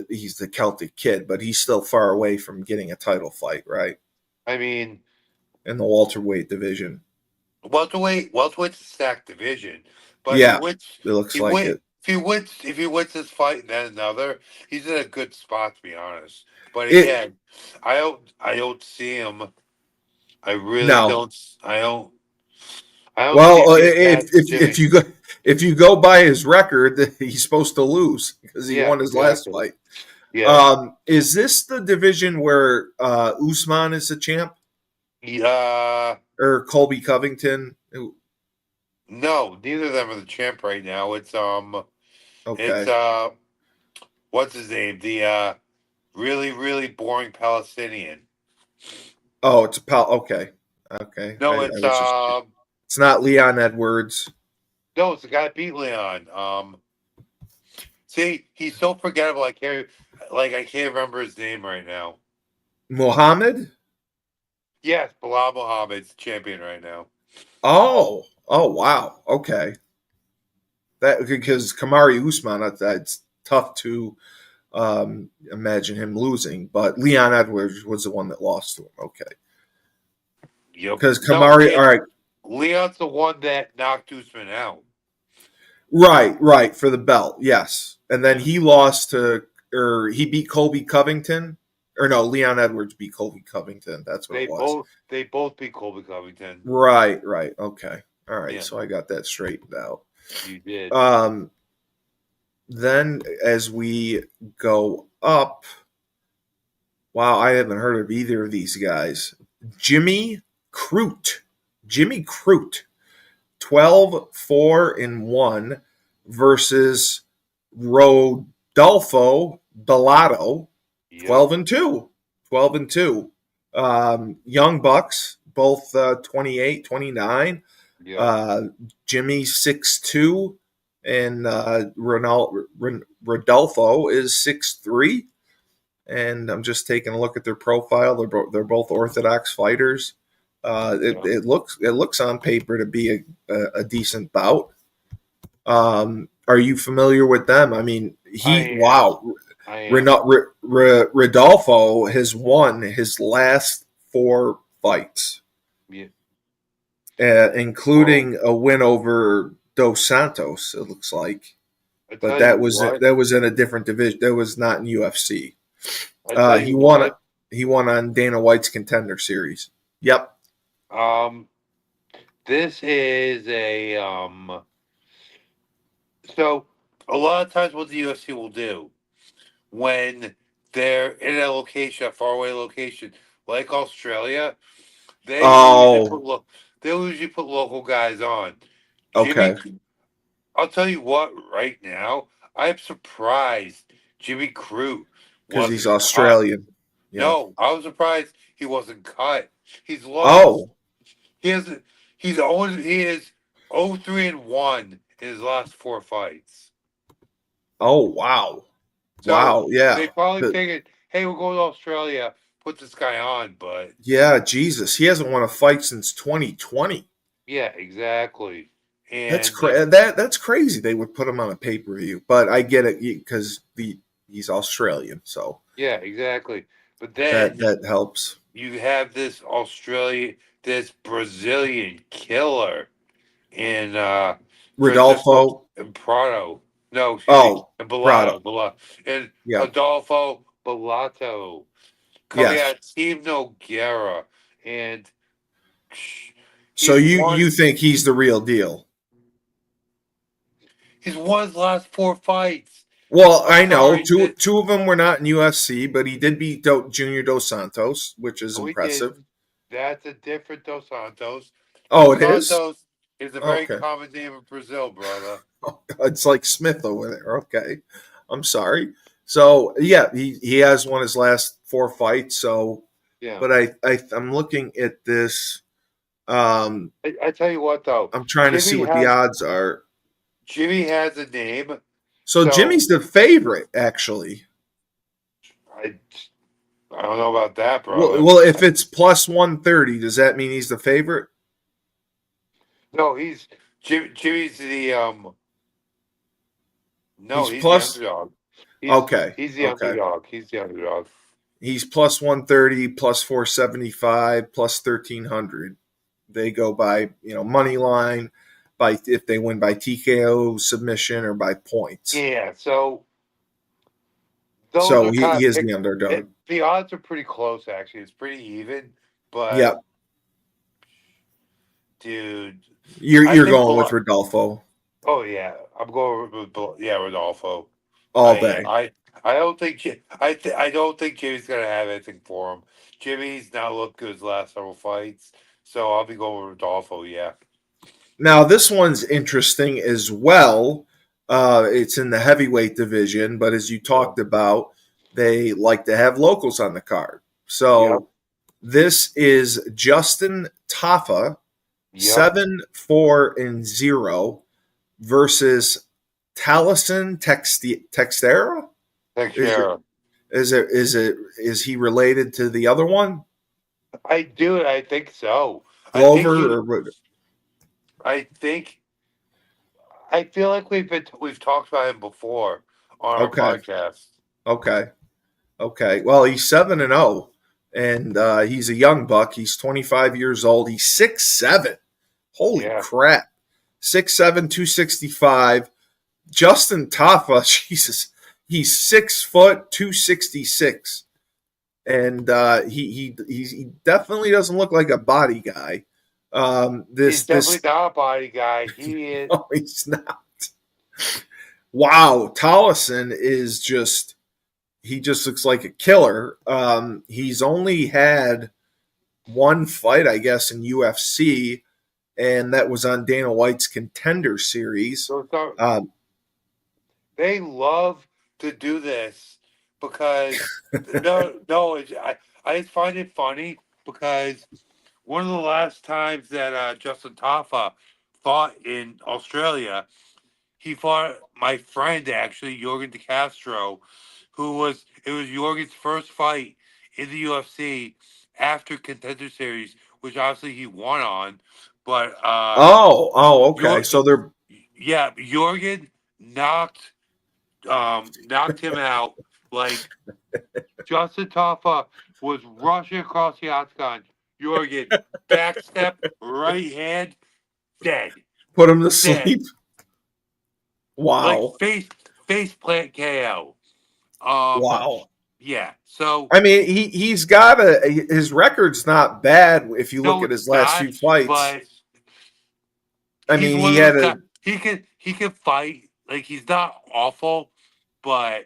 Speaker 1: he's the Celtic Kid, but he's still far away from getting a title fight, right?
Speaker 2: I mean,
Speaker 1: In the welterweight division.
Speaker 2: welterweight's a stacked division, but
Speaker 1: Yeah, it looks like it.
Speaker 2: if he wins this fight and then another, he's in a good spot to be honest. But
Speaker 1: It
Speaker 2: again, I don't see him. I really
Speaker 1: no.
Speaker 2: don't. I don't see him
Speaker 1: Well,
Speaker 2: getting past
Speaker 1: if
Speaker 2: Jimmy.
Speaker 1: you go by his record, he's supposed to lose because he
Speaker 2: Yeah,
Speaker 1: won his last
Speaker 2: exactly.
Speaker 1: fight.
Speaker 2: Yeah.
Speaker 1: Is this the division where Usman is the champ or Colby Covington?
Speaker 2: No, neither of them are the champ right now. It's
Speaker 1: Okay.
Speaker 2: what's his name? The really really boring Palestinian.
Speaker 1: Oh, it's a pal. Okay. Okay.
Speaker 2: No,
Speaker 1: I was just. It's not Leon Edwards.
Speaker 2: no, it's the guy that beat Leon. See, he's so forgettable. I can't remember his name right now.
Speaker 1: Muhammad.
Speaker 2: Yes, Bilal Muhammad's champion right now.
Speaker 1: Oh. Oh. Wow. Okay. That because Kamari Usman, that's tough to imagine him losing. But Leon Edwards was the one that lost to him. Okay,
Speaker 2: Yep.
Speaker 1: because
Speaker 2: No,
Speaker 1: Kamari. All right,
Speaker 2: Leon's the one that knocked Usman out.
Speaker 1: right for the belt. Yes, and then
Speaker 2: Yeah.
Speaker 1: he lost to, or he beat Colby Covington, or no, Leon Edwards beat Colby Covington. That's what it was.
Speaker 2: They both beat Colby Covington.
Speaker 1: Right. Okay. All right.
Speaker 2: Yeah,
Speaker 1: So I got that straightened out.
Speaker 2: you did.
Speaker 1: Um, then as we go up, wow, I haven't heard of either of these guys. Jimmy Crute. Jimmy Crute. 12-4-1 versus Rodolfo Bellato.
Speaker 2: Yep.
Speaker 1: 12-2. 12-2. Young Bucks, both 28, 29.
Speaker 2: Yep.
Speaker 1: Jimmy 6'2", and Rodolfo is 6'3". And I'm just taking a look at their profile. They're both Orthodox fighters.
Speaker 2: Yep.
Speaker 1: It looks on paper to be a decent bout. Are you familiar with them? I mean,
Speaker 2: I am.
Speaker 1: Rodolfo has won his last 4 fights,
Speaker 2: Yeah. Well,
Speaker 1: including a win over Dos Santos. It looks like,
Speaker 2: I
Speaker 1: but
Speaker 2: tell you what.
Speaker 1: that was in a different division. That was not in UFC.
Speaker 2: I tell
Speaker 1: He
Speaker 2: you
Speaker 1: won.
Speaker 2: what.
Speaker 1: He won on Dana White's Contender Series. Yep.
Speaker 2: Um, this is a So a lot of times, what the UFC will do when they're in a location, a faraway location like Australia, they will usually
Speaker 1: Oh,
Speaker 2: put local guys on. Jimmy,
Speaker 1: okay.
Speaker 2: I'll tell you what. Right now, I'm surprised Jimmy Crute
Speaker 1: Because he's
Speaker 2: wasn't cut.
Speaker 1: Australian. Yeah.
Speaker 2: No, I was surprised he wasn't cut. He's lost.
Speaker 1: Oh.
Speaker 2: He has. He is 0-3-1 in his last 4 fights.
Speaker 1: Oh. Wow.
Speaker 2: So
Speaker 1: Wow. Yeah.
Speaker 2: they probably
Speaker 1: The-
Speaker 2: figured, hey, we'll go to Australia, put this guy on. But
Speaker 1: yeah. Jesus, he hasn't won a fight since 2020.
Speaker 2: yeah, exactly.
Speaker 1: That's
Speaker 2: And
Speaker 1: that's crazy. They would put him on a pay per view, but I get it because he's Australian, so
Speaker 2: yeah, exactly. But
Speaker 1: that
Speaker 2: then
Speaker 1: that helps.
Speaker 2: you have this Brazilian killer in Francisco
Speaker 1: Rodolfo.
Speaker 2: and Prado. No, excuse me,
Speaker 1: Oh,
Speaker 2: and
Speaker 1: Prado.
Speaker 2: And
Speaker 1: Yeah.
Speaker 2: Adolfo Bellato coming
Speaker 1: Yes.
Speaker 2: out of Team Noguera. And
Speaker 1: So
Speaker 2: he's won
Speaker 1: you think he's the real deal?
Speaker 2: He's won his last 4 fights.
Speaker 1: Well,
Speaker 2: I'm
Speaker 1: I know
Speaker 2: sorry.
Speaker 1: two of them were not in UFC, but he did beat Junior Dos Santos, which is
Speaker 2: No, he
Speaker 1: impressive.
Speaker 2: didn't. That's a different Dos Santos.
Speaker 1: Oh,
Speaker 2: Dos
Speaker 1: it is.
Speaker 2: Santos is a very
Speaker 1: Okay,
Speaker 2: common name in Brazil, brother.
Speaker 1: it's like Smith over there. Okay, I'm sorry. So yeah, he has won his last 4 fights. So,
Speaker 2: Yeah.
Speaker 1: but I'm looking at this.
Speaker 2: I tell you what, though,
Speaker 1: I'm trying to see
Speaker 2: Jimmy
Speaker 1: what the
Speaker 2: has
Speaker 1: odds are.
Speaker 2: Jimmy has a name.
Speaker 1: So
Speaker 2: So
Speaker 1: Jimmy's the favorite, actually.
Speaker 2: I I don't know about that, brother.
Speaker 1: Well, if it's plus 130, does that mean he's the favorite?
Speaker 2: No, Jimmy's the no,
Speaker 1: He's
Speaker 2: he's the
Speaker 1: plus.
Speaker 2: underdog.
Speaker 1: Okay,
Speaker 2: He's the
Speaker 1: okay.
Speaker 2: underdog. He's the underdog.
Speaker 1: He's plus 130, plus 475, plus 1300. They go by, money line, by if they win by TKO submission or by points.
Speaker 2: Yeah, so those
Speaker 1: So
Speaker 2: are kind
Speaker 1: he
Speaker 2: of
Speaker 1: is the underdog.
Speaker 2: the odds are pretty close, actually. It's pretty even, but
Speaker 1: Yep.
Speaker 2: dude, I
Speaker 1: You're
Speaker 2: think
Speaker 1: going with Rodolfo
Speaker 2: Oh yeah, I'm going with Rodolfo.
Speaker 1: all day.
Speaker 2: I don't think I don't think Jimmy's gonna have anything for him. Jimmy's not looked good his last several fights, so I'll be going with Rodolfo. Yeah.
Speaker 1: Now this one's interesting as well. It's in the heavyweight division, but as you
Speaker 2: Yep.
Speaker 1: talked about, they like to have locals on the card.
Speaker 2: Yep.
Speaker 1: So this is Justin Taffa,
Speaker 2: Yep.
Speaker 1: 7-4-0 versus Taliesin Texera. Is it
Speaker 2: Teixeira.
Speaker 1: is he related to the other one,
Speaker 2: I do. I think so. I think
Speaker 1: Glover?
Speaker 2: he.
Speaker 1: Or what?
Speaker 2: I think. I feel like we've talked about him before on our
Speaker 1: Okay.
Speaker 2: podcast.
Speaker 1: Okay. Okay. Well, he's 7-0, and he's a young buck. He's 25 years old. He's 6'7". Holy
Speaker 2: Yeah,
Speaker 1: crap. 6'7", 265. Justin Taffa, Jesus, he's 6 foot, 266. And he definitely doesn't look like a body guy.
Speaker 2: he's definitely
Speaker 1: This
Speaker 2: not a body guy. He is.
Speaker 1: no, he's not. Wow, Tollison is just he just looks like a killer. He's only had one fight, I guess, in UFC, and that was on Dana White's Contender Series.
Speaker 2: So
Speaker 1: Um,
Speaker 2: they love to do this because no, I just find it funny because one of the last times that Justin Taffa fought in Australia, he fought my friend actually, Jorgen De Castro, it was Jorgen's first fight in the UFC after Contender Series, which obviously he won on, but
Speaker 1: okay.
Speaker 2: your
Speaker 1: So they're
Speaker 2: yeah, Jorgen knocked him out like Justin Taffa was rushing across the octagon. Jorgen backstep, right hand, dead,
Speaker 1: put him to
Speaker 2: dead,
Speaker 1: sleep.
Speaker 2: like
Speaker 1: Wow,
Speaker 2: face plant KO. Um,
Speaker 1: wow.
Speaker 2: yeah. So
Speaker 1: I mean, he's got his record's not bad if you look
Speaker 2: no,
Speaker 1: at
Speaker 2: it's
Speaker 1: his last
Speaker 2: not.
Speaker 1: few fights.
Speaker 2: But
Speaker 1: I
Speaker 2: he's
Speaker 1: mean,
Speaker 2: one
Speaker 1: he
Speaker 2: of
Speaker 1: had
Speaker 2: those
Speaker 1: a
Speaker 2: guys. He can fight. Like he's not awful, but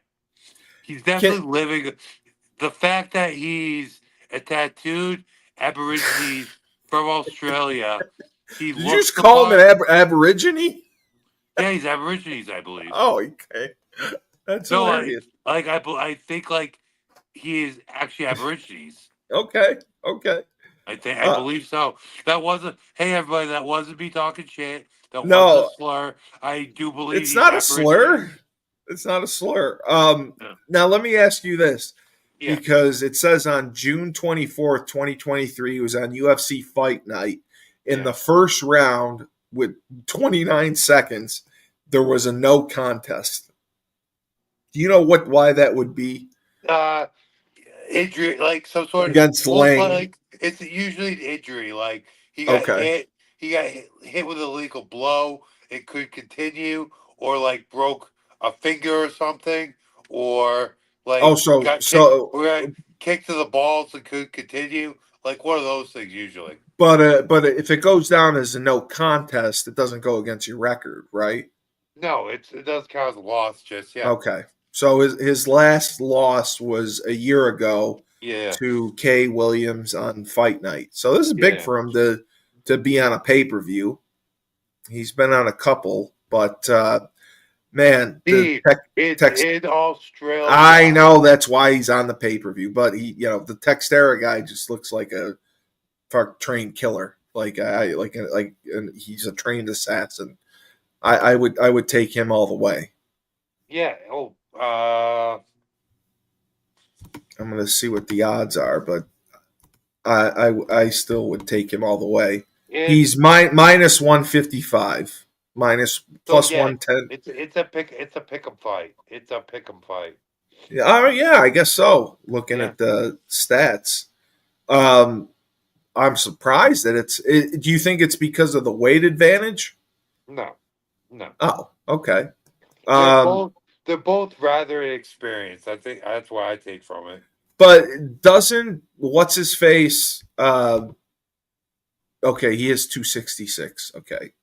Speaker 2: he's
Speaker 1: can,
Speaker 2: definitely living. The fact that he's a tattooed Aborigine from Australia, he
Speaker 1: did you
Speaker 2: looks
Speaker 1: just
Speaker 2: the
Speaker 1: call him an
Speaker 2: part.
Speaker 1: aborigine?
Speaker 2: Yeah, he's Aborigines, I believe.
Speaker 1: Oh, okay. That's
Speaker 2: No,
Speaker 1: hilarious.
Speaker 2: I think like he is actually Aborigines.
Speaker 1: Okay, okay.
Speaker 2: I
Speaker 1: Uh,
Speaker 2: believe so. That wasn't. Hey, everybody, that wasn't me talking shit. That wasn't a
Speaker 1: no,
Speaker 2: slur. I do believe
Speaker 1: it's
Speaker 2: he's
Speaker 1: not a
Speaker 2: Aborigines.
Speaker 1: slur. It's not a slur.
Speaker 2: Yeah.
Speaker 1: Now let me ask you this,
Speaker 2: Yes.
Speaker 1: because it says on June 24th, 2023, it was on UFC Fight Night. In
Speaker 2: Yeah.
Speaker 1: the first round, with 29 seconds, there was a no contest. Do you know why that would be
Speaker 2: Uh, injury, like some sort of
Speaker 1: against
Speaker 2: most
Speaker 1: Lang?
Speaker 2: like it's usually an injury. Like
Speaker 1: Okay.
Speaker 2: he got hit with a lethal blow. It could continue, or like broke a finger or something, or
Speaker 1: Oh,
Speaker 2: like
Speaker 1: so
Speaker 2: got kicked
Speaker 1: so,
Speaker 2: or got kicked to the balls and could continue. Like one of those things usually.
Speaker 1: but if it goes down as a no contest, it doesn't go against your record, right?
Speaker 2: No, it does count as a loss just yet.
Speaker 1: Okay. So his last loss was a year ago
Speaker 2: Yeah,
Speaker 1: to Kay Williams on Fight Night. So this is big
Speaker 2: yeah.
Speaker 1: for him to be on a pay per view. He's been on a couple, but man, the
Speaker 2: Steve,
Speaker 1: tech
Speaker 2: it's
Speaker 1: text.
Speaker 2: in
Speaker 1: I
Speaker 2: Australia.
Speaker 1: know that's why he's on the pay per view, but the Textera guy just looks like a trained killer. And he's a trained assassin. I would take him all the way.
Speaker 2: Yeah. Oh,
Speaker 1: I'm going to see what the odds are, but I still would take him all the way.
Speaker 2: it's
Speaker 1: He's minus 155, minus
Speaker 2: so
Speaker 1: plus
Speaker 2: yeah.
Speaker 1: 110.
Speaker 2: It's a pick 'em fight. It's a pick 'em fight.
Speaker 1: Yeah, I guess so. Looking
Speaker 2: Yeah.
Speaker 1: at the stats, um, I'm surprised that do you think it's because of the weight advantage?
Speaker 2: No, no.
Speaker 1: Oh, okay.
Speaker 2: They're
Speaker 1: Um,
Speaker 2: both they're both rather inexperienced. I think that's what I take from it.
Speaker 1: but doesn't what's his face? Okay, he is 266. Okay,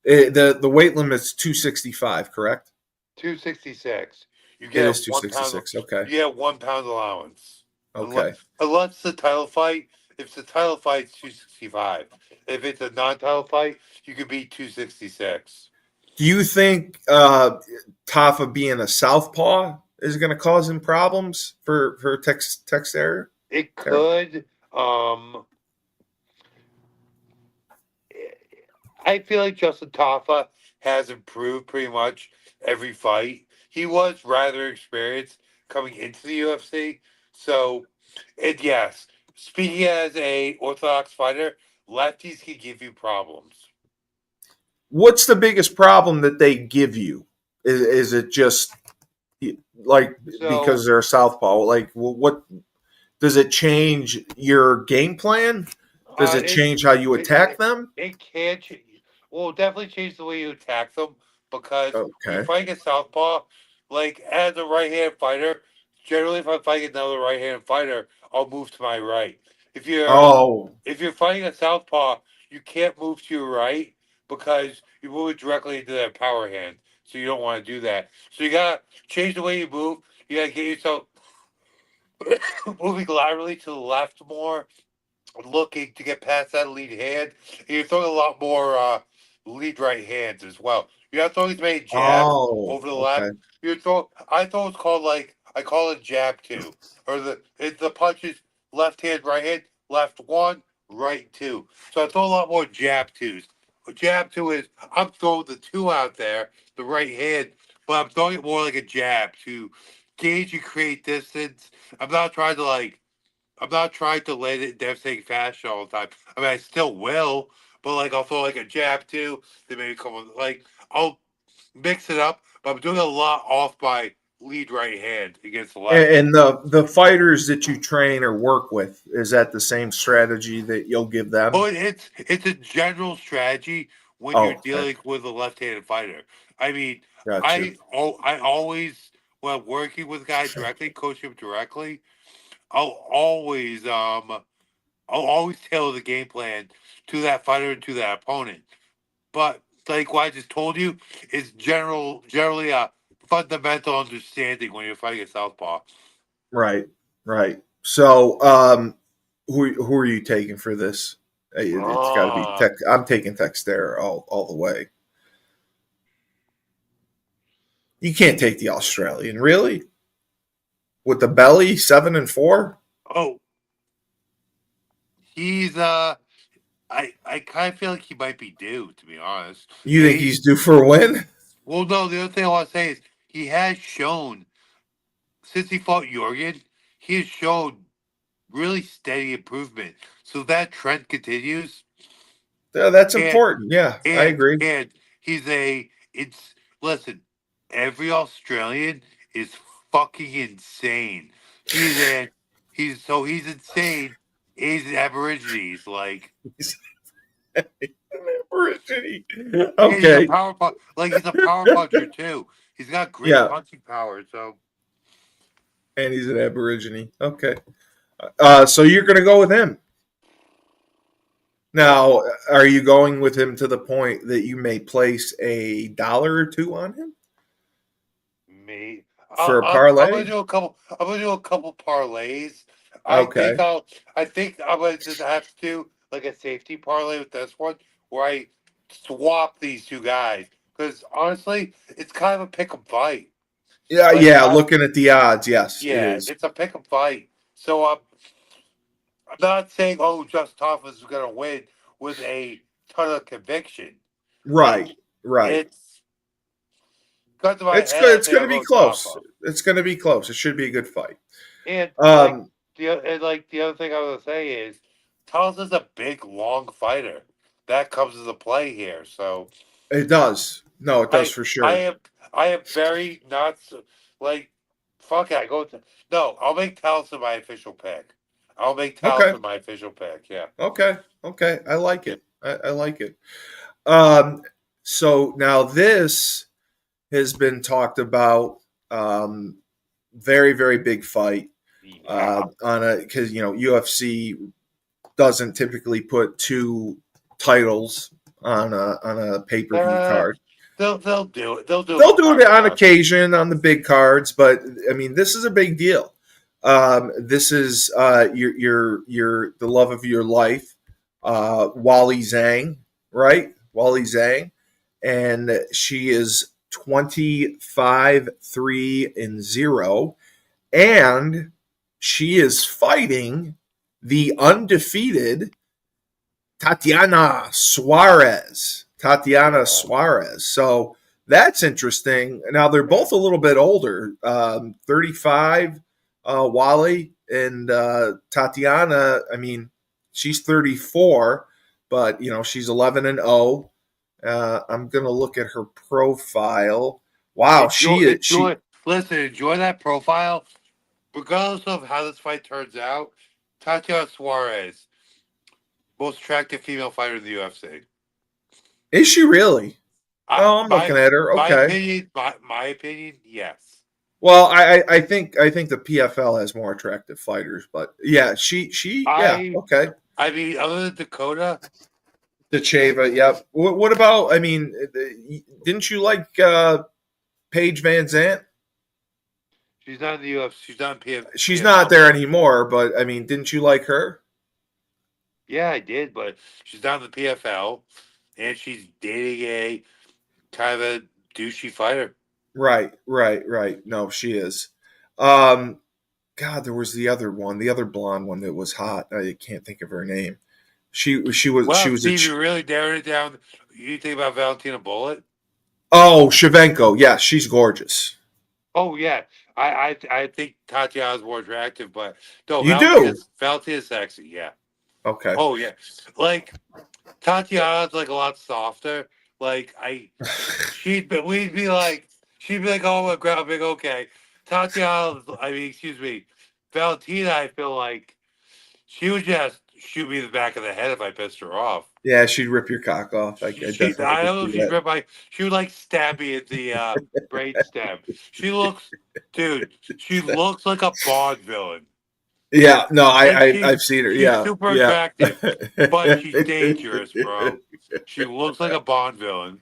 Speaker 1: the weight limit's 265. Correct.
Speaker 2: 266. You
Speaker 1: It
Speaker 2: get a
Speaker 1: is
Speaker 2: 1 pound.
Speaker 1: 266. Okay.
Speaker 2: You get 1 pound allowance. Unless
Speaker 1: Okay.
Speaker 2: unless the title fight. If the title fight's 265. If it's a non-title fight, you could be 266.
Speaker 1: Do you think Tafa being a southpaw is going to cause him problems for text error?
Speaker 2: It could. I feel like Justin Taffa has improved pretty much every fight. He was rather experienced coming into the UFC. So, and yes, speaking as a orthodox fighter, lefties can give you problems.
Speaker 1: What's the biggest problem that they give you? Is it just Like
Speaker 2: So
Speaker 1: because they're southpaw. Like, what does it change your game plan? Does it
Speaker 2: it
Speaker 1: change how you
Speaker 2: it
Speaker 1: attack
Speaker 2: it,
Speaker 1: them?
Speaker 2: it can change. Well, definitely change the way you attack them because when you're
Speaker 1: Okay.
Speaker 2: fighting a southpaw, like as a right hand fighter, generally if I'm fighting another right hand fighter, I'll move to my right. If you're
Speaker 1: Oh,
Speaker 2: if you're fighting a southpaw, you can't move to your right because you move it directly into their power hand. So you don't want to do that. So you gotta change the way you move. You gotta get yourself moving laterally to the left more, looking to get past that lead hand. And you're throwing a lot more lead right hands as well. You're not throwing as many jabs
Speaker 1: oh,
Speaker 2: over the
Speaker 1: okay.
Speaker 2: left. I throw it's called like I call it jab two, or the punches left hand, right hand, left one, right two. So I throw a lot more jab twos. A jab two is I'm throwing the two out there, the right hand, but I'm throwing it more like a jab to gauge and create distance. I'm not trying to like I'm not trying to land it in devastating fashion all the time. I mean, I still will, but like I'll throw like a jab too. Then maybe come with like I'll mix it up, but I'm doing a lot off my lead right hand against the left hand.
Speaker 1: And the fighters that you train or work with, is that the same strategy that you'll give them?
Speaker 2: But it's a general strategy when you're
Speaker 1: Oh, okay.
Speaker 2: dealing with a left-handed fighter. I mean,
Speaker 1: Gotcha.
Speaker 2: I always when I'm working with a guy directly, coach him directly, I'll always I'll always tailor the game plan to that fighter and to that opponent. But like what I just told you is generally a fundamental understanding when you're fighting a southpaw.
Speaker 1: Right, right. So, who are you taking for this? It's got to be
Speaker 2: Ah,
Speaker 1: tech. I'm taking Texter all the way. You can't take the Australian, really, with the belly 7-4.
Speaker 2: oh, he's I kind of feel like he might be due to be honest.
Speaker 1: You
Speaker 2: And
Speaker 1: think
Speaker 2: he
Speaker 1: he's due for a win?
Speaker 2: well, no, the other thing I want to say is he has shown since he fought Jorgen, he has shown really steady improvement. So if that trend continues,
Speaker 1: Yeah, that's
Speaker 2: and
Speaker 1: important. Yeah, I agree.
Speaker 2: and he's a it's listen, every Australian is fucking insane. He's a he's insane. He's an Aborigines, like
Speaker 1: He's an Aborigine.
Speaker 2: and he's a
Speaker 1: Okay.
Speaker 2: he's a power puncher too. He's got great
Speaker 1: Yeah,
Speaker 2: punching power, so
Speaker 1: and he's an Aborigine. Okay. So you're going to go with him.
Speaker 2: oh
Speaker 1: Now, are you going with him to the point that you may place $1 or two on him
Speaker 2: me.
Speaker 1: for a
Speaker 2: I'm gonna
Speaker 1: parlay?
Speaker 2: do a couple. I'm gonna do a couple parlays. I think
Speaker 1: Okay.
Speaker 2: I'll. I think I'm gonna just have to do like a safety parlay with this one, where I swap these two guys. Because honestly, it's kind of a pick 'em fight.
Speaker 1: Yeah,
Speaker 2: Like
Speaker 1: yeah. Looking at the odds, yes, it
Speaker 2: yeah,
Speaker 1: is.
Speaker 2: it's a pick 'em fight. So I'm not saying Just Thomas is gonna win with a ton of conviction. Like
Speaker 1: Right, right.
Speaker 2: it's gun to my
Speaker 1: It's
Speaker 2: head.
Speaker 1: good.
Speaker 2: I
Speaker 1: It's
Speaker 2: think
Speaker 1: going
Speaker 2: I'll
Speaker 1: to be
Speaker 2: go
Speaker 1: close.
Speaker 2: Taffa.
Speaker 1: It's going to be close. It should be a good fight.
Speaker 2: And
Speaker 1: Um,
Speaker 2: the other thing I was gonna say is, Thomas is a big, long fighter. That comes into play here. So
Speaker 1: it does. No, it does
Speaker 2: I
Speaker 1: for
Speaker 2: I
Speaker 1: sure.
Speaker 2: am I am very not like fuck it. I go to no. I'll make Towson my official pick. I'll make
Speaker 1: Okay,
Speaker 2: Towson my official pick. Yeah.
Speaker 1: okay, okay. I like
Speaker 2: Yeah.
Speaker 1: it. I like it. Um, so now this has been talked about. Very, very big fight
Speaker 2: Yeah.
Speaker 1: on a because UFC doesn't typically put two titles on a pay per view
Speaker 2: Uh,
Speaker 1: card.
Speaker 2: they'll do it. They'll do it
Speaker 1: They'll
Speaker 2: from
Speaker 1: do
Speaker 2: time
Speaker 1: it
Speaker 2: to
Speaker 1: on
Speaker 2: time.
Speaker 1: occasion on the big cards, but I mean, this is a big deal. This is your the love of your life, Wally Zhang, right? Wally Zhang, and she is 25-3-0, and she is fighting the undefeated Tatiana Suarez. Tatiana
Speaker 2: Yeah.
Speaker 1: Suarez. So that's interesting. Now they're
Speaker 2: Yeah.
Speaker 1: both a little bit older, 35, Wally, and Tatiana. I mean, she's 34, but she's 11-0. I'm gonna look at her profile. Wow,
Speaker 2: Enjoy. Enjoy. Listen, enjoy that profile. Regardless of how this fight turns out, Tatiana Suarez, most attractive female fighter in the UFC.
Speaker 1: Is she really?
Speaker 2: I,
Speaker 1: Oh, I'm looking
Speaker 2: my
Speaker 1: at her.
Speaker 2: my
Speaker 1: Okay.
Speaker 2: opinion, my opinion, yes.
Speaker 1: Well, I think the PFL has more attractive fighters, but yeah, she yeah,
Speaker 2: I
Speaker 1: okay.
Speaker 2: I mean, other than Dakota,
Speaker 1: The Chava, yep. What about? I mean, didn't you like Paige Van Zant?
Speaker 2: she's not in the UFC. She's not in
Speaker 1: She's not
Speaker 2: PFL.
Speaker 1: there anymore, but I mean, didn't you like her?
Speaker 2: Yeah, I did, but she's not in the PFL, and she's dating a kind of a douchey fighter.
Speaker 1: Right. No, she is. Um, God, there was the other one, the other blonde one that was hot. I can't think of her name. She
Speaker 2: Well,
Speaker 1: was a
Speaker 2: Steve, you really narrowed it down. You think about Valentina Bullet?
Speaker 1: oh Shavenko. Yeah, she's gorgeous.
Speaker 2: Oh yeah, I think Tatiana's more attractive, but no,
Speaker 1: You do
Speaker 2: Valentina's sexy. Yeah.
Speaker 1: okay.
Speaker 2: Oh yeah, like Tatiana's like a lot softer. Like we'd be like, she'd be like, oh my god, I'm like, okay. Tatiana, I mean, excuse me, Valentina. I feel like she would just shoot me in the back of the head if I pissed her off.
Speaker 1: Yeah, she'd rip your cock off. I definitely
Speaker 2: I
Speaker 1: could
Speaker 2: don't know
Speaker 1: see
Speaker 2: if she's
Speaker 1: that.
Speaker 2: ripped my. She would like stab me at the brain stem. She looks, dude. She looks like a Bond villain.
Speaker 1: Yeah, no,
Speaker 2: Like
Speaker 1: I've seen her.
Speaker 2: she's
Speaker 1: Yeah,
Speaker 2: super
Speaker 1: yeah.
Speaker 2: attractive, but she's dangerous, bro. She looks like a Bond villain.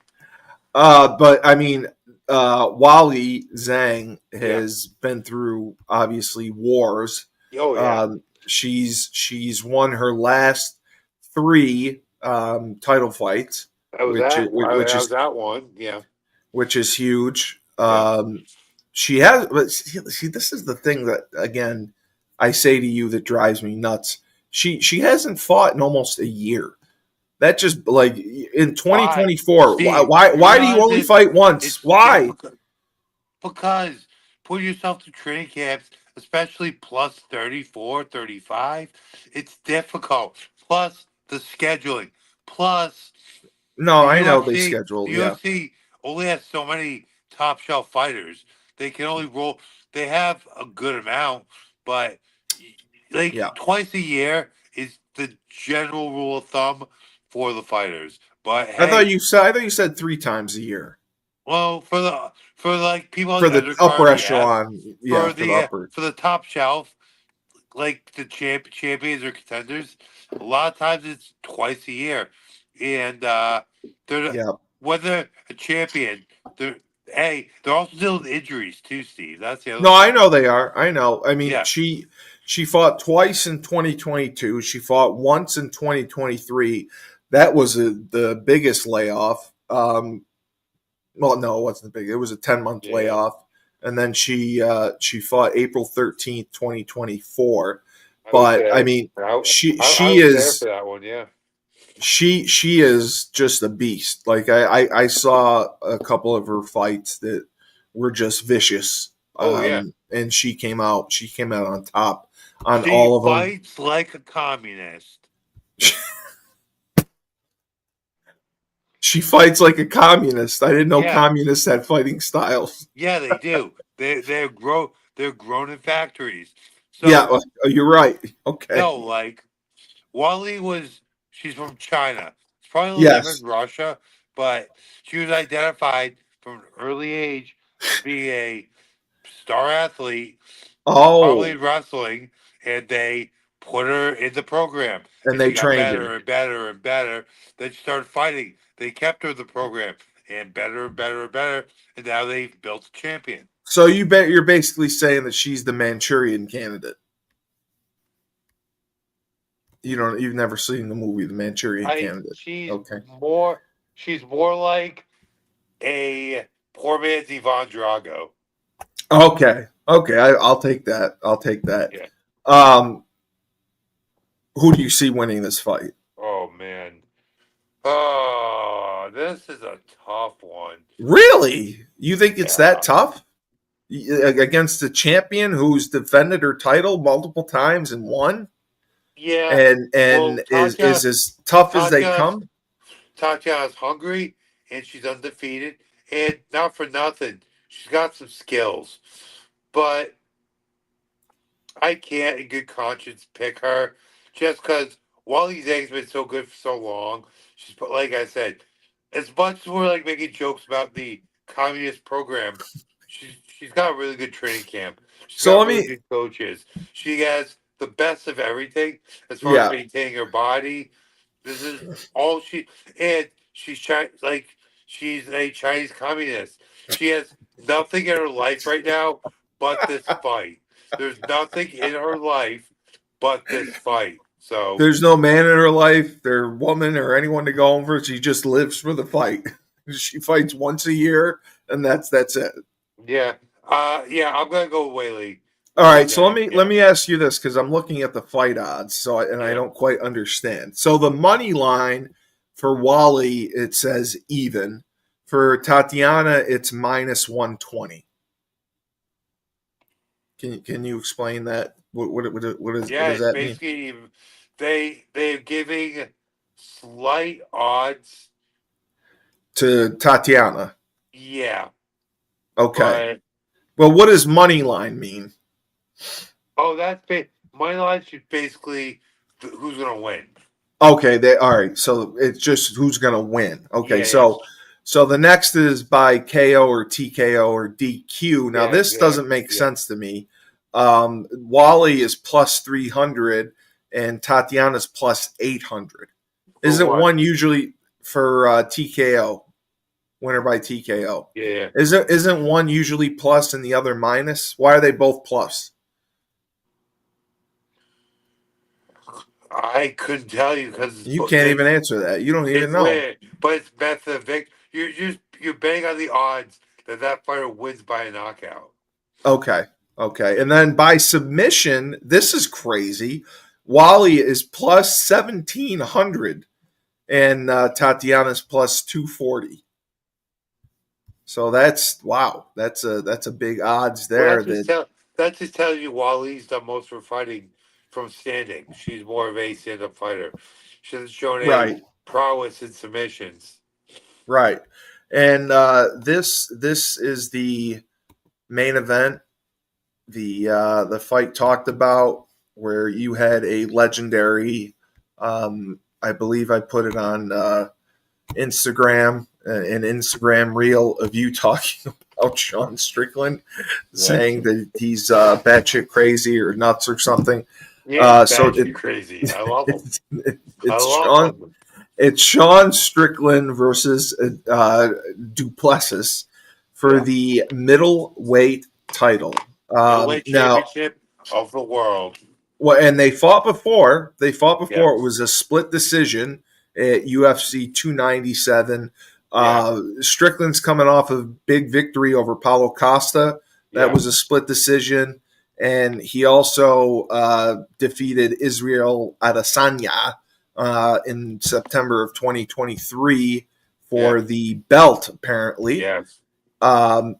Speaker 1: But I mean, Wally Zhang
Speaker 2: Yeah.
Speaker 1: has been through obviously wars.
Speaker 2: Oh yeah.
Speaker 1: She's won her last three title fights,
Speaker 2: That was
Speaker 1: which
Speaker 2: that.
Speaker 1: is, which
Speaker 2: That
Speaker 1: is
Speaker 2: was that one. Yeah.
Speaker 1: which is huge.
Speaker 2: Yeah.
Speaker 1: She has, but see, this is the thing that again I say to you that drives me nuts. She hasn't fought in almost a year. That just like in
Speaker 2: Why,
Speaker 1: 2024. Why
Speaker 2: Steve?
Speaker 1: why
Speaker 2: You
Speaker 1: why do you
Speaker 2: realize
Speaker 1: only fight once?
Speaker 2: it's
Speaker 1: Why?
Speaker 2: difficult because put yourself to training camps, especially plus 34, 35. It's difficult. Plus the scheduling. Plus
Speaker 1: No,
Speaker 2: The
Speaker 1: I know they
Speaker 2: UFC,
Speaker 1: schedule.
Speaker 2: the
Speaker 1: Yeah,
Speaker 2: UFC only has so many top shelf fighters. They can only roll. They have a good amount, but
Speaker 1: yeah.
Speaker 2: like twice a year is the general rule of thumb for the fighters. But hey,
Speaker 1: I thought you said 3 times a year
Speaker 2: well, for like people on
Speaker 1: for
Speaker 2: the
Speaker 1: the upper
Speaker 2: undercard, yes.
Speaker 1: echelon. Yeah, for the upper.
Speaker 2: For the top shelf, like the champions or contenders, a lot of times it's twice a year, and they're
Speaker 1: Yeah.
Speaker 2: when they're a champion, they're also dealing with injuries too, Steve. That's the other
Speaker 1: No, I
Speaker 2: thing.
Speaker 1: know they are. I know. I mean,
Speaker 2: Yeah.
Speaker 1: she fought twice in 2022. She fought once in 2023. That was the biggest layoff. Well, no, it wasn't the big. It was a 10-month
Speaker 2: Yeah.
Speaker 1: layoff, and then she fought April 13th, 2024.
Speaker 2: I was
Speaker 1: But I
Speaker 2: there.
Speaker 1: mean,
Speaker 2: I
Speaker 1: she
Speaker 2: was there for
Speaker 1: is
Speaker 2: that one. Yeah.
Speaker 1: she is just a beast. Like I saw a couple of her fights that were just vicious.
Speaker 2: Oh yeah.
Speaker 1: And she came out on top on
Speaker 2: She
Speaker 1: all of them.
Speaker 2: fights like a communist.
Speaker 1: She fights like a communist. I didn't know
Speaker 2: Yeah.
Speaker 1: communists had fighting styles.
Speaker 2: Yeah, they do. They're grown in factories.
Speaker 1: Yeah,
Speaker 2: So
Speaker 1: you're right. Okay.
Speaker 2: no, like Wally was, she's from China. It's probably a little different
Speaker 1: Yes.
Speaker 2: in Russia, but she was identified from an early age of being a star athlete, probably
Speaker 1: Oh,
Speaker 2: in wrestling, and they put her in the program,
Speaker 1: and
Speaker 2: and
Speaker 1: they
Speaker 2: she got
Speaker 1: trained her.
Speaker 2: better and better and better. Then she started fighting. They kept her in the program, and better and better and better, and now they've built a champion.
Speaker 1: So you're basically saying that she's the Manchurian Candidate. You've never seen the movie The Manchurian
Speaker 2: I
Speaker 1: Candidate.
Speaker 2: she's
Speaker 1: Okay.
Speaker 2: more she's more like a poor man's Ivan Drago.
Speaker 1: Okay. I'll take that. I'll take that.
Speaker 2: Yeah.
Speaker 1: Um, who do you see winning this fight?
Speaker 2: Oh man. Oh, this is a tough one.
Speaker 1: Really? You think it's that
Speaker 2: Yeah.
Speaker 1: tough against a champion who's defended her title multiple times and won,
Speaker 2: Yeah. Well,
Speaker 1: and is as tough as they
Speaker 2: Tatiana's
Speaker 1: come?
Speaker 2: Tatiana's hungry and she's undefeated. And not for nothing, She's got some skills, but I can't, in good conscience, pick her just because Wally Zhang's been so good for so long. She's like I said, as much as we're like making jokes about the communist program, she's got a really good training camp. She's
Speaker 1: So
Speaker 2: got
Speaker 1: let
Speaker 2: really
Speaker 1: me,
Speaker 2: good coaches. She has the best of everything as far as
Speaker 1: yeah.
Speaker 2: maintaining her body. This is all she and she's like she's a Chinese communist. She has nothing in her life right now but this fight. There's nothing in her life but this fight. So
Speaker 1: There's no man in her life, their woman or anyone to go home for. She just lives for the fight. She fights once a year, and that's it.
Speaker 2: yeah, yeah, I'm gonna go with
Speaker 1: All
Speaker 2: Whaley
Speaker 1: right, so let
Speaker 2: Zhang.
Speaker 1: me let
Speaker 2: Yeah,
Speaker 1: me ask you this because I'm looking at the fight odds, I
Speaker 2: yeah.
Speaker 1: don't quite understand. So the money line for Wally it says even. For Tatiana, it's minus 120. Can you explain that? What
Speaker 2: Yeah,
Speaker 1: does
Speaker 2: it's
Speaker 1: that mean?
Speaker 2: basically they're giving slight odds.
Speaker 1: To Tatiana.
Speaker 2: Yeah,
Speaker 1: Okay.
Speaker 2: but
Speaker 1: Well, what does money line mean?
Speaker 2: oh, my life is basically who's gonna win.
Speaker 1: Okay, they all right. So it's just who's going to win. Okay,
Speaker 2: Yeah, yeah,
Speaker 1: so the next is by KO or TKO or DQ. Now
Speaker 2: yeah,
Speaker 1: this
Speaker 2: yeah,
Speaker 1: doesn't make
Speaker 2: yeah.
Speaker 1: sense to me. Wally is plus 300 and Tatiana's plus 800.
Speaker 2: For
Speaker 1: Isn't
Speaker 2: what?
Speaker 1: one usually for TKO, winner by TKO?
Speaker 2: Yeah, yeah.
Speaker 1: Isn't one usually plus and the other minus? Why are they both plus?
Speaker 2: I couldn't tell you because
Speaker 1: You can't even answer that. You don't even
Speaker 2: it's
Speaker 1: know.
Speaker 2: weird, but it's method of Vic. You're betting on the odds that that fighter wins by a knockout.
Speaker 1: Okay. Okay. And then by submission, this is crazy. Wally is plus 1,700 and Tatiana's plus 240. So that's wow. That's a big odds
Speaker 2: Well,
Speaker 1: there that
Speaker 2: that's just telling you Wally's done most of her fighting from standing. She's more of a stand-up fighter. She hasn't shown any
Speaker 1: right.
Speaker 2: prowess in submissions.
Speaker 1: Right. And this is the main event, the fight talked about where you had a legendary I believe I put it on Instagram, an Instagram reel of you talking about Sean Strickland,
Speaker 2: Yeah,
Speaker 1: saying that he's batshit crazy or nuts or something.
Speaker 2: yeah, he's
Speaker 1: So
Speaker 2: batshit crazy. I love him.
Speaker 1: it's,
Speaker 2: I
Speaker 1: it's
Speaker 2: love
Speaker 1: Sean.
Speaker 2: him.
Speaker 1: It's Sean Strickland versus Duplessis for
Speaker 2: Yeah,
Speaker 1: the middleweight title.
Speaker 2: middleweight
Speaker 1: Now,
Speaker 2: championship of the world.
Speaker 1: well, and they fought before. They fought
Speaker 2: Yeah,
Speaker 1: before. It was a split decision at UFC 297.
Speaker 2: yeah,
Speaker 1: Strickland's coming off a big victory over Paulo Costa. That
Speaker 2: yeah,
Speaker 1: was a split decision. And he also defeated Israel Adesanya in September of 2023
Speaker 2: yeah,
Speaker 1: for the belt, apparently.
Speaker 2: yes,
Speaker 1: Um,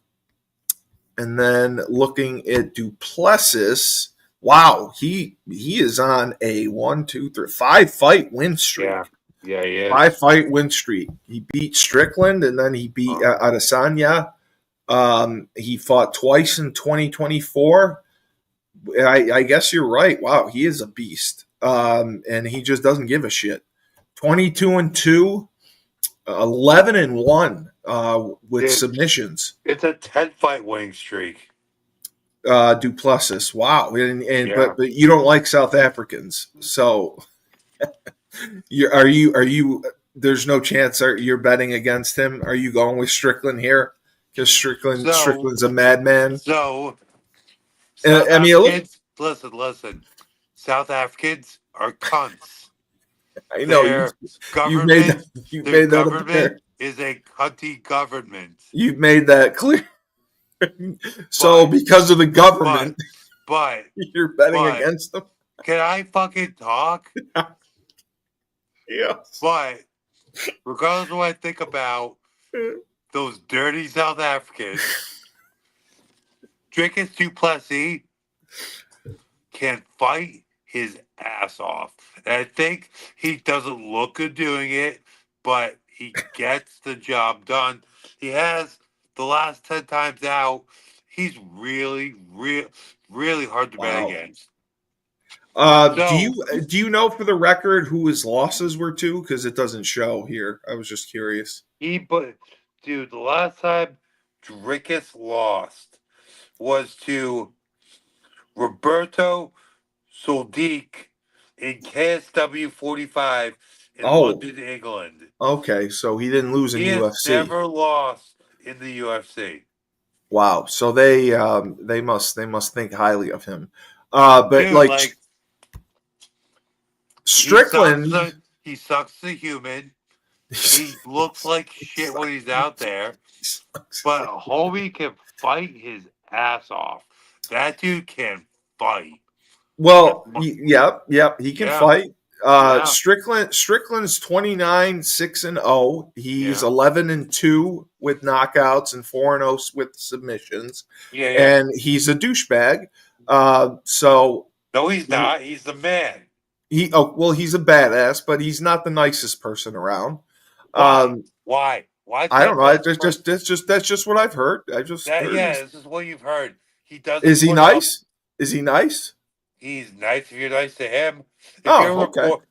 Speaker 1: and then looking at Duplessis, wow, he is on a 5 fight win
Speaker 2: yeah,
Speaker 1: streak.
Speaker 2: yeah. He is.
Speaker 1: 5 fight win streak. He beat Strickland and then he beat
Speaker 2: Uh,
Speaker 1: Adesanya. He fought twice in 2024. I guess you're right. Wow, he is a beast. And he just doesn't give a shit. 22-2, 11-1 with
Speaker 2: dude,
Speaker 1: submissions.
Speaker 2: it's a 10 fight winning streak.
Speaker 1: Duplessis. Wow, and
Speaker 2: Yeah.
Speaker 1: but you don't like South Africans, so are you? There's no chance you're betting against him. Are you going with Strickland here? Because
Speaker 2: So,
Speaker 1: Strickland's a madman.
Speaker 2: so South
Speaker 1: I mean, look,
Speaker 2: Africans, listen. South Africans are cunts.
Speaker 1: I know
Speaker 2: Their
Speaker 1: you've made
Speaker 2: government,
Speaker 1: you've
Speaker 2: their
Speaker 1: made that
Speaker 2: government
Speaker 1: apparent.
Speaker 2: is a cunty government.
Speaker 1: You've made that clear. So
Speaker 2: But,
Speaker 1: because of the
Speaker 2: but,
Speaker 1: government,
Speaker 2: but,
Speaker 1: you're betting
Speaker 2: but,
Speaker 1: against them.
Speaker 2: can I fucking talk?
Speaker 1: Yes.
Speaker 2: But, regardless of what I think about those dirty South Africans, Drickus Duplessis can fight his ass off. And I think he doesn't look good doing it, but he gets the job done. He has the last 10 times out, he's really hard to bet
Speaker 1: Wow.
Speaker 2: against.
Speaker 1: Do
Speaker 2: So
Speaker 1: you know for the record who his losses were to? Because it doesn't show here. I was just curious.
Speaker 2: but dude, the last time Drickus lost was to Roberto Soldic in KSW 45 in
Speaker 1: Oh,
Speaker 2: London, England.
Speaker 1: okay. So he didn't lose in
Speaker 2: He has
Speaker 1: UFC.
Speaker 2: never lost in the UFC.
Speaker 1: Wow. So they must think highly of him. But
Speaker 2: Dude,
Speaker 1: like
Speaker 2: like
Speaker 1: Strickland,
Speaker 2: he sucks as a human. He looks like shit when he's out there. But homie can fight his ass off. That dude can fight. And
Speaker 1: well, yep, he can
Speaker 2: yeah,
Speaker 1: fight.
Speaker 2: yeah,
Speaker 1: Strickland's 29-6-0. He's
Speaker 2: yeah,
Speaker 1: 11-2 with knockouts and 4-0 with submissions,
Speaker 2: yeah.
Speaker 1: and he's a douchebag. So
Speaker 2: No, he's not. He's the man.
Speaker 1: he's a badass, but he's not the nicest person around.
Speaker 2: Why?
Speaker 1: Um,
Speaker 2: Why? Why is
Speaker 1: I
Speaker 2: that
Speaker 1: don't know.
Speaker 2: nice person?
Speaker 1: That's just what I've heard. I just
Speaker 2: That
Speaker 1: heard.
Speaker 2: yeah, this is what you've heard. He
Speaker 1: Is
Speaker 2: doesn't
Speaker 1: he
Speaker 2: put up.
Speaker 1: nice? Is he nice?
Speaker 2: He's nice if you're nice to him. If you're a
Speaker 1: Oh, okay.
Speaker 2: report,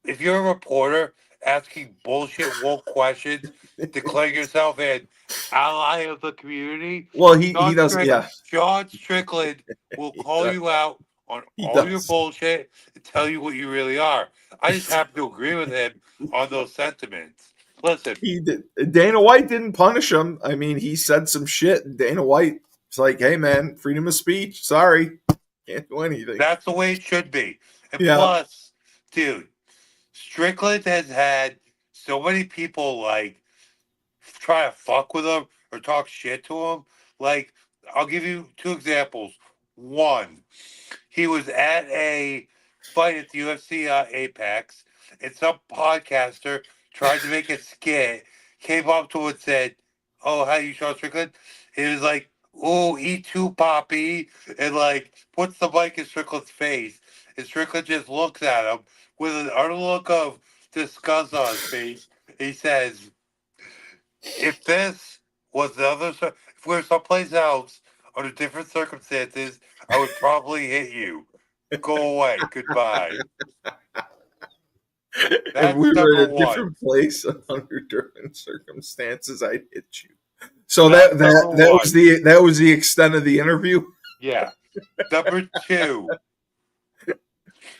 Speaker 2: if you're a reporter asking bullshit woke questions, declaring yourself an ally of the community,
Speaker 1: Well, he does. Yeah,
Speaker 2: Sean Strickland will
Speaker 1: he
Speaker 2: call
Speaker 1: does.
Speaker 2: you out on
Speaker 1: He
Speaker 2: all your
Speaker 1: does.
Speaker 2: bullshit and tell you what you really are. I just happen to agree with him on those sentiments. Listen,
Speaker 1: He did. Dana White didn't punish him. I mean, he said some shit. And Dana White's like, "Hey, man, freedom of speech. Sorry, can't do anything."
Speaker 2: that's the way it should be. And
Speaker 1: Yeah.
Speaker 2: plus, dude, Strickland has had so many people like try to fuck with him or talk shit to him. Like, I'll give you two examples. One, he was at a fight at the UFC Apex, and some podcaster tried to make a skit, came up to him and said, "Oh, how you, Sean Strickland?" It was like, "Oh, eat too, Poppy," and like puts the mic in Strickland's face, and Strickland just looks at him with an utter look of disgust on his face. He says, "If this was the other, if we were someplace else under different circumstances, I would probably hit you. Go away. Goodbye."
Speaker 1: If
Speaker 2: That's
Speaker 1: we were
Speaker 2: number
Speaker 1: in a
Speaker 2: one.
Speaker 1: different place under different circumstances, I'd hit you. So
Speaker 2: That's number one.
Speaker 1: that was the extent of the interview.
Speaker 2: Yeah. Number two,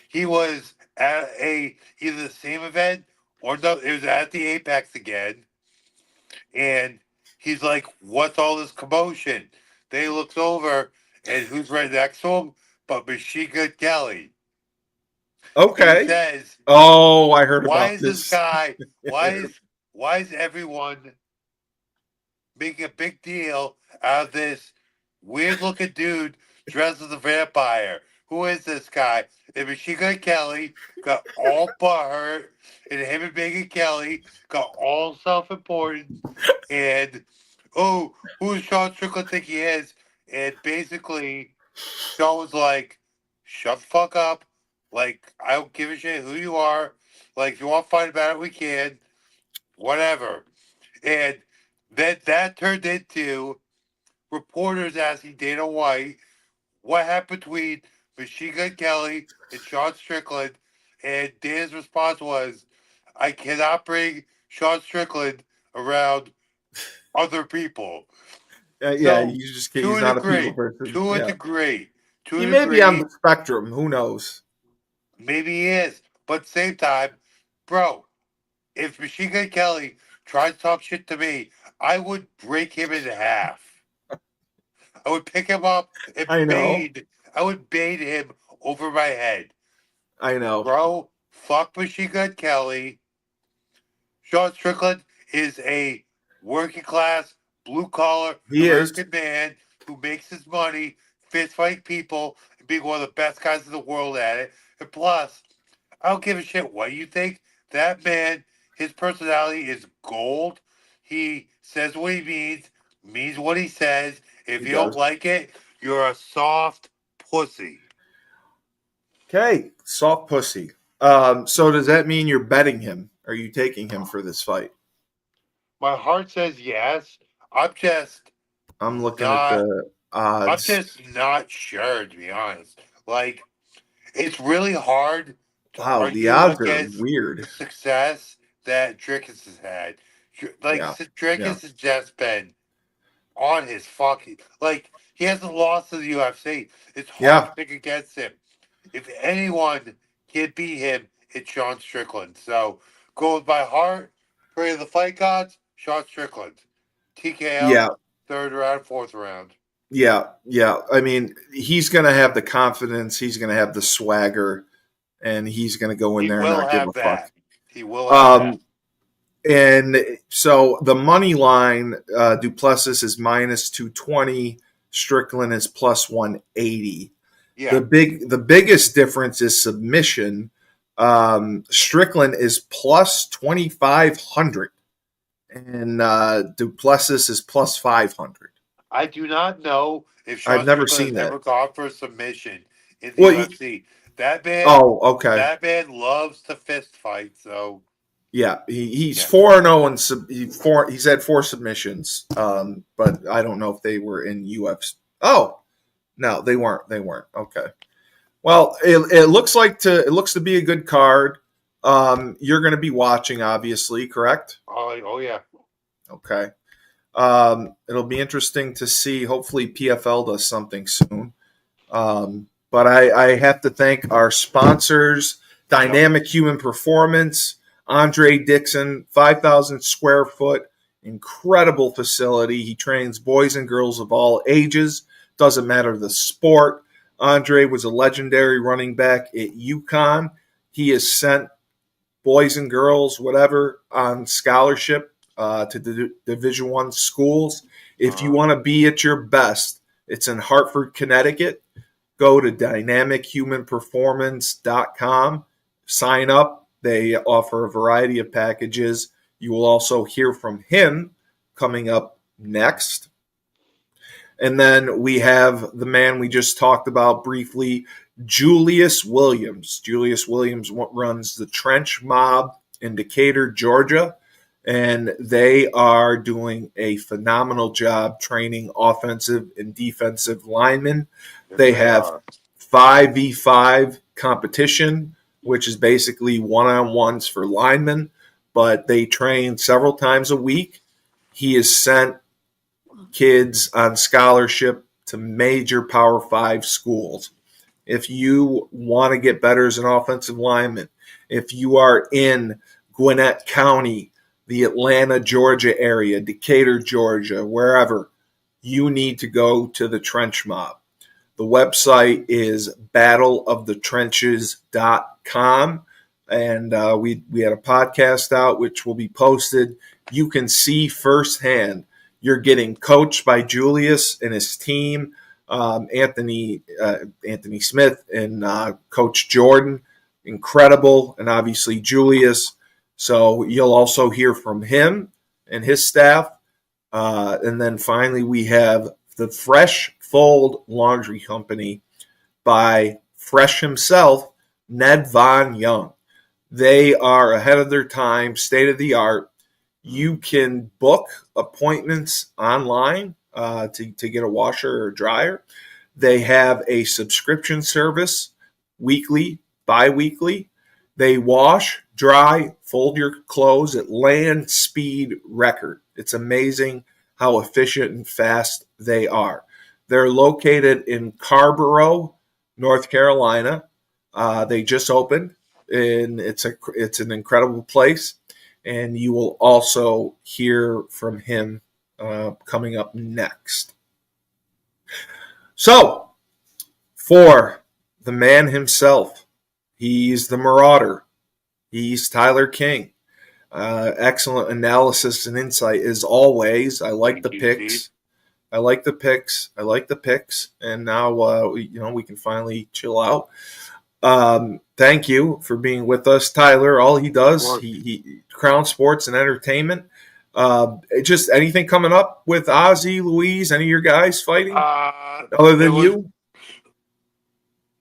Speaker 2: he was at either the same event or no, it was at the Apex again, and he's like, "What's all this commotion?" They looks over, and who's right next to him? But Machine Gun Kelly. And he
Speaker 1: Okay.
Speaker 2: says,
Speaker 1: Oh, I heard
Speaker 2: "Why
Speaker 1: about
Speaker 2: is this
Speaker 1: this.
Speaker 2: guy? Why is everyone making a big deal out of this weird looking dude dressed as a vampire? Who is this guy?" And Machine Gun Kelly got all butthurt, and him and Megan Kelly got all self important. And oh, who does Sean Strickland think he is? And basically, Sean was like, "Shut the fuck up. Like, I don't give a shit who you are. Like, if you want to fight about it, we can. Whatever." And then that turned into reporters asking Dana White what happened between Machine Gun Kelly and Sean Strickland. And Dana's response was, "I cannot bring Sean Strickland around other people."
Speaker 1: Yeah,
Speaker 2: So, to
Speaker 1: he's
Speaker 2: a
Speaker 1: not a people
Speaker 2: degree,
Speaker 1: person.
Speaker 2: to a
Speaker 1: Yeah,
Speaker 2: degree, to
Speaker 1: he
Speaker 2: a
Speaker 1: may be on
Speaker 2: degree,
Speaker 1: the spectrum. Who knows?
Speaker 2: maybe he is. But at the same time, bro, if Machine Gun Kelly tried to talk shit to me, I would break him in half. I would pick him up and
Speaker 1: I know,
Speaker 2: I would bait him over my head.
Speaker 1: I know.
Speaker 2: Bro, fuck Machine Gun Kelly. Sean Strickland is a working class, blue collar
Speaker 1: He is.
Speaker 2: American man who makes his money fist fighting people and being one of the best guys in the world at it. And plus, I don't give a shit what you think. That man, his personality is gold. He says what he means what he says. If
Speaker 1: He
Speaker 2: you don't
Speaker 1: does.
Speaker 2: like it, you're a soft pussy.
Speaker 1: Okay, soft pussy. So does that mean you're betting him? Are you taking him for this fight?
Speaker 2: My heart says yes. I'm just
Speaker 1: I'm looking at
Speaker 2: not.
Speaker 1: the
Speaker 2: I'm
Speaker 1: odds.
Speaker 2: just not sure, to be honest. Like, it's really hard to
Speaker 1: Wow, the
Speaker 2: argue
Speaker 1: odds are
Speaker 2: against the
Speaker 1: weird.
Speaker 2: success that Drickus has had. Like,
Speaker 1: Yeah, yeah,
Speaker 2: Drickus has just been on his fucking. Like, he hasn't lost to the UFC. It's hard to
Speaker 1: yeah,
Speaker 2: pick against him. If anyone can beat him, it's Sean Strickland. So, go with my heart, pray to the fight gods, Sean Strickland. TKO,
Speaker 1: yeah,
Speaker 2: third round, fourth round.
Speaker 1: yeah, yeah. I mean, he's going to have the confidence. He's going to have the swagger, and he's going to go in
Speaker 2: He
Speaker 1: there and
Speaker 2: will
Speaker 1: not give a
Speaker 2: have
Speaker 1: fuck.
Speaker 2: that. He will have that.
Speaker 1: Um, and so the money line, Duplessis is minus 220. Strickland is plus 180.
Speaker 2: Yeah.
Speaker 1: The biggest difference is submission. Strickland is plus 2,500, and Duplessis is plus 500.
Speaker 2: I do not know if
Speaker 1: I've
Speaker 2: Sean
Speaker 1: never
Speaker 2: Strickland
Speaker 1: seen
Speaker 2: has
Speaker 1: that.
Speaker 2: ever gone for a submission in the
Speaker 1: Well,
Speaker 2: UFC. That man,
Speaker 1: oh, okay,
Speaker 2: that man loves to fist fight. So
Speaker 1: yeah, he's
Speaker 2: yeah.
Speaker 1: 4-0 and he's had four submissions, but I don't know if they were in UFC. Oh, no, they weren't. They weren't. Okay. Well, it looks to be a good card. You're going to be watching, obviously, correct?
Speaker 2: Oh yeah.
Speaker 1: Okay. It'll be interesting to see. Hopefully, PFL does something soon. But I have to thank our sponsors,
Speaker 2: Yep.
Speaker 1: Dynamic Human Performance, Andre Dixon, 5,000 square foot, incredible facility. He trains boys and girls of all ages, doesn't matter the sport. Andre was a legendary running back at UConn. He has sent boys and girls, whatever, on scholarship to Division One schools. If you
Speaker 2: Uh-huh.
Speaker 1: want to be at your best, it's in Hartford, Connecticut. Go to dynamichumanperformance.com, sign up. They offer a variety of packages. You will also hear from him coming up next. And then we have the man we just talked about briefly, Julius Williams. Julius Williams runs the Trench Mob in Decatur, Georgia, and they are doing a phenomenal job training offensive and defensive linemen.
Speaker 2: Yes,
Speaker 1: They
Speaker 2: they
Speaker 1: have
Speaker 2: are.
Speaker 1: 5v5 competition, which is basically one on ones for linemen, but they train several times a week. He is sent kids on scholarship to major Power Five schools. If you want to get better as an offensive lineman, if you are in Gwinnett County, the Atlanta, Georgia area, Decatur, Georgia, wherever, you need to go to the Trench Mob. The website is battleofthetrenches.com. And we had a podcast out, which will be posted. You can see firsthand. You're getting coached by Julius and his team, Anthony Smith and Coach Jordan. Incredible. And obviously Julius. So you'll also hear from him and his staff. And then finally, we have the Fresh Fold Laundry Company by Fresh himself, Ned Von Young. They are ahead of their time, state of the art. You can book appointments online to get a washer or dryer. They have a subscription service, weekly, bi weekly. They wash, dry, fold your clothes at land speed record. It's amazing how efficient and fast they are. They're located in Carborough, North Carolina. They just opened, and it's an incredible place. And you will also hear from him coming up next. So, for the man himself, he's the Marauder. He's Tyler King. Excellent analysis and insight as always. I like the
Speaker 2: Thank you, Steve.
Speaker 1: picks. I like the picks. I like the picks. And now, we can finally chill out. Thank you for being with us, Tyler. All he
Speaker 2: Of
Speaker 1: does,
Speaker 2: course.
Speaker 1: he Crown Sports and Entertainment. Just anything coming up with Ozzy, Louise, any of your guys fighting other
Speaker 2: There
Speaker 1: than
Speaker 2: was
Speaker 1: you?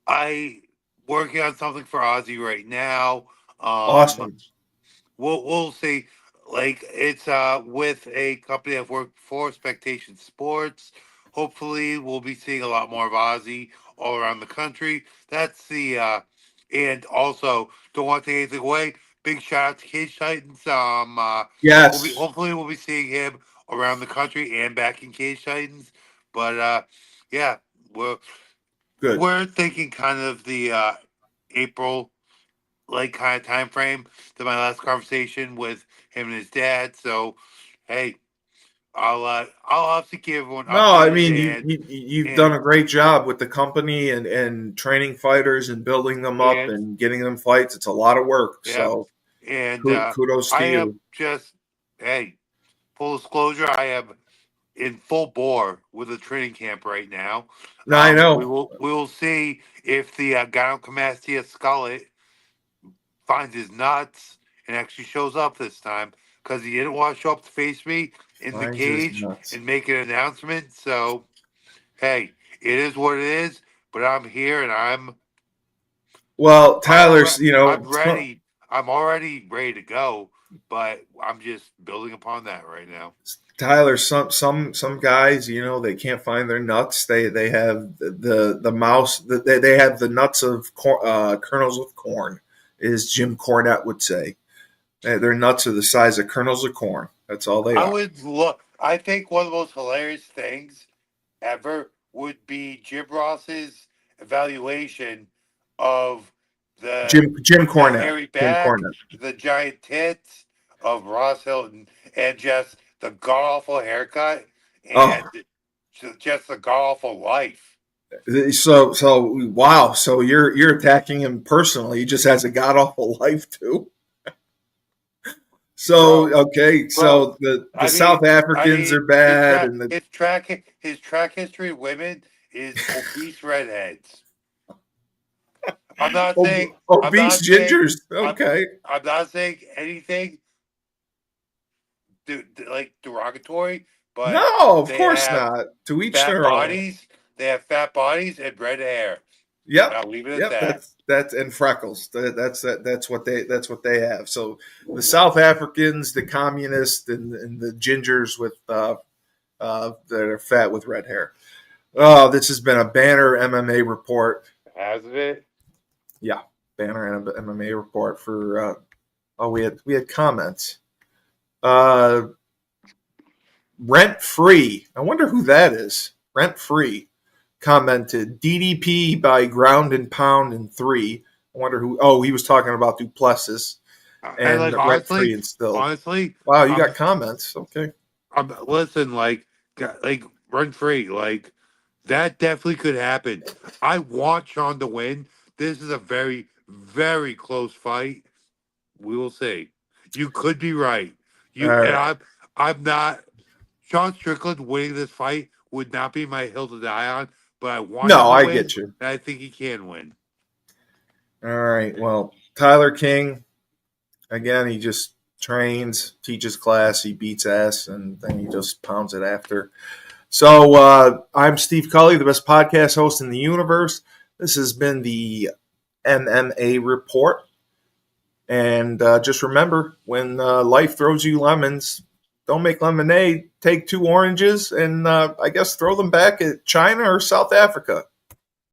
Speaker 2: I working on something for Ozzy right now. Um,
Speaker 1: Awesome.
Speaker 2: we'll see. like it's with a company I've worked for, Spectation Sports. Hopefully, we'll be seeing a lot more of Ozzy all around the country. That's the and also don't want to take anything away. Big shout out to Cage Titans.
Speaker 1: Yes,
Speaker 2: Hopefully we'll be seeing him around the country and back in Cage Titans. But yeah, we're
Speaker 1: good.
Speaker 2: we're thinking kind of the April like kind of time frame to my last conversation with him and his dad. So, hey, I'll obviously keep everyone
Speaker 1: No, I
Speaker 2: updated
Speaker 1: mean you've done
Speaker 2: and
Speaker 1: a great job with the company and training fighters and building them up
Speaker 2: and
Speaker 1: and getting them fights. It's a lot of work.
Speaker 2: yeah,
Speaker 1: So
Speaker 2: and
Speaker 1: kudos to
Speaker 2: I am
Speaker 1: you.
Speaker 2: just hey, full disclosure, I am in full bore with the training camp right now.
Speaker 1: No, I
Speaker 2: We
Speaker 1: know.
Speaker 2: will see if the gynecomastia skullet finds his nuts and actually shows up this time because he didn't want to show up to face me in the
Speaker 1: Mine's just
Speaker 2: cage
Speaker 1: nuts.
Speaker 2: and make an announcement. So hey, it is what it is. But I'm here and
Speaker 1: Well,
Speaker 2: I'm
Speaker 1: Tyler's,
Speaker 2: already I'm ready. I'm already ready to go. But I'm just building upon that right now.
Speaker 1: Tyler, some guys, they can't find their nuts. They have the mouse. They have the nuts of kernels of corn, as Jim Cornette would say. Their nuts are the size of kernels of corn. That's all they
Speaker 2: I
Speaker 1: are.
Speaker 2: would look. I think one of the most hilarious things ever would be Jim Ross's evaluation of the
Speaker 1: Jim
Speaker 2: the
Speaker 1: Cornette.
Speaker 2: hairy
Speaker 1: Jim
Speaker 2: back,
Speaker 1: Cornette.
Speaker 2: the giant tits of Ross Hilton, and just the god awful haircut
Speaker 1: Oh,
Speaker 2: and just the god awful life.
Speaker 1: so wow. So you're attacking him personally. He just has a god awful life too. So
Speaker 2: Bro,
Speaker 1: okay,
Speaker 2: bro.
Speaker 1: so the
Speaker 2: I
Speaker 1: South
Speaker 2: mean, I
Speaker 1: Africans
Speaker 2: mean,
Speaker 1: are bad, and the
Speaker 2: his track history of women is obese redheads. I'm not saying I'm
Speaker 1: obese
Speaker 2: not saying
Speaker 1: gingers.
Speaker 2: I'm
Speaker 1: Okay.
Speaker 2: I'm not saying anything like derogatory, but
Speaker 1: No, of
Speaker 2: they
Speaker 1: course
Speaker 2: have
Speaker 1: not. To each
Speaker 2: fat
Speaker 1: their own.
Speaker 2: bodies. They have fat bodies and red hair. And
Speaker 1: Yep,
Speaker 2: I'll leave it at
Speaker 1: yep.
Speaker 2: that.
Speaker 1: That's and freckles. That's what they have. So the South Africans, the communists, and the gingers with that are fat with red hair. Oh, this has been a banner MMA report.
Speaker 2: Hasn't it?
Speaker 1: Yeah, banner MMA report for. Oh, we had comments. Uh, Rent free. I wonder who that is. Rent free commented DDP by ground and pound in three. I wonder who. Oh, he was talking about Duplessis
Speaker 2: And
Speaker 1: and
Speaker 2: like
Speaker 1: rent free and still.
Speaker 2: honestly,
Speaker 1: Wow, you
Speaker 2: I'm
Speaker 1: got comments. Okay.
Speaker 2: listen like run free like that definitely could happen. I want Sean to win. This is a very very close fight. We will see. You could be right.
Speaker 1: All
Speaker 2: You and
Speaker 1: right.
Speaker 2: I'm not. Sean Strickland winning this fight would not be my hill to die on, but I want him
Speaker 1: No,
Speaker 2: to
Speaker 1: I
Speaker 2: win,
Speaker 1: get you.
Speaker 2: and I think he can win.
Speaker 1: All right. Well, Tyler King, again, he just trains, teaches class, he beats ass, and then he just pounds it after. So I'm Steve Cully, the best podcast host in the universe. This has been the MMA Report. And just remember, when life throws you lemons, don't make lemonade. Take two oranges and I guess throw them back at China or South Africa.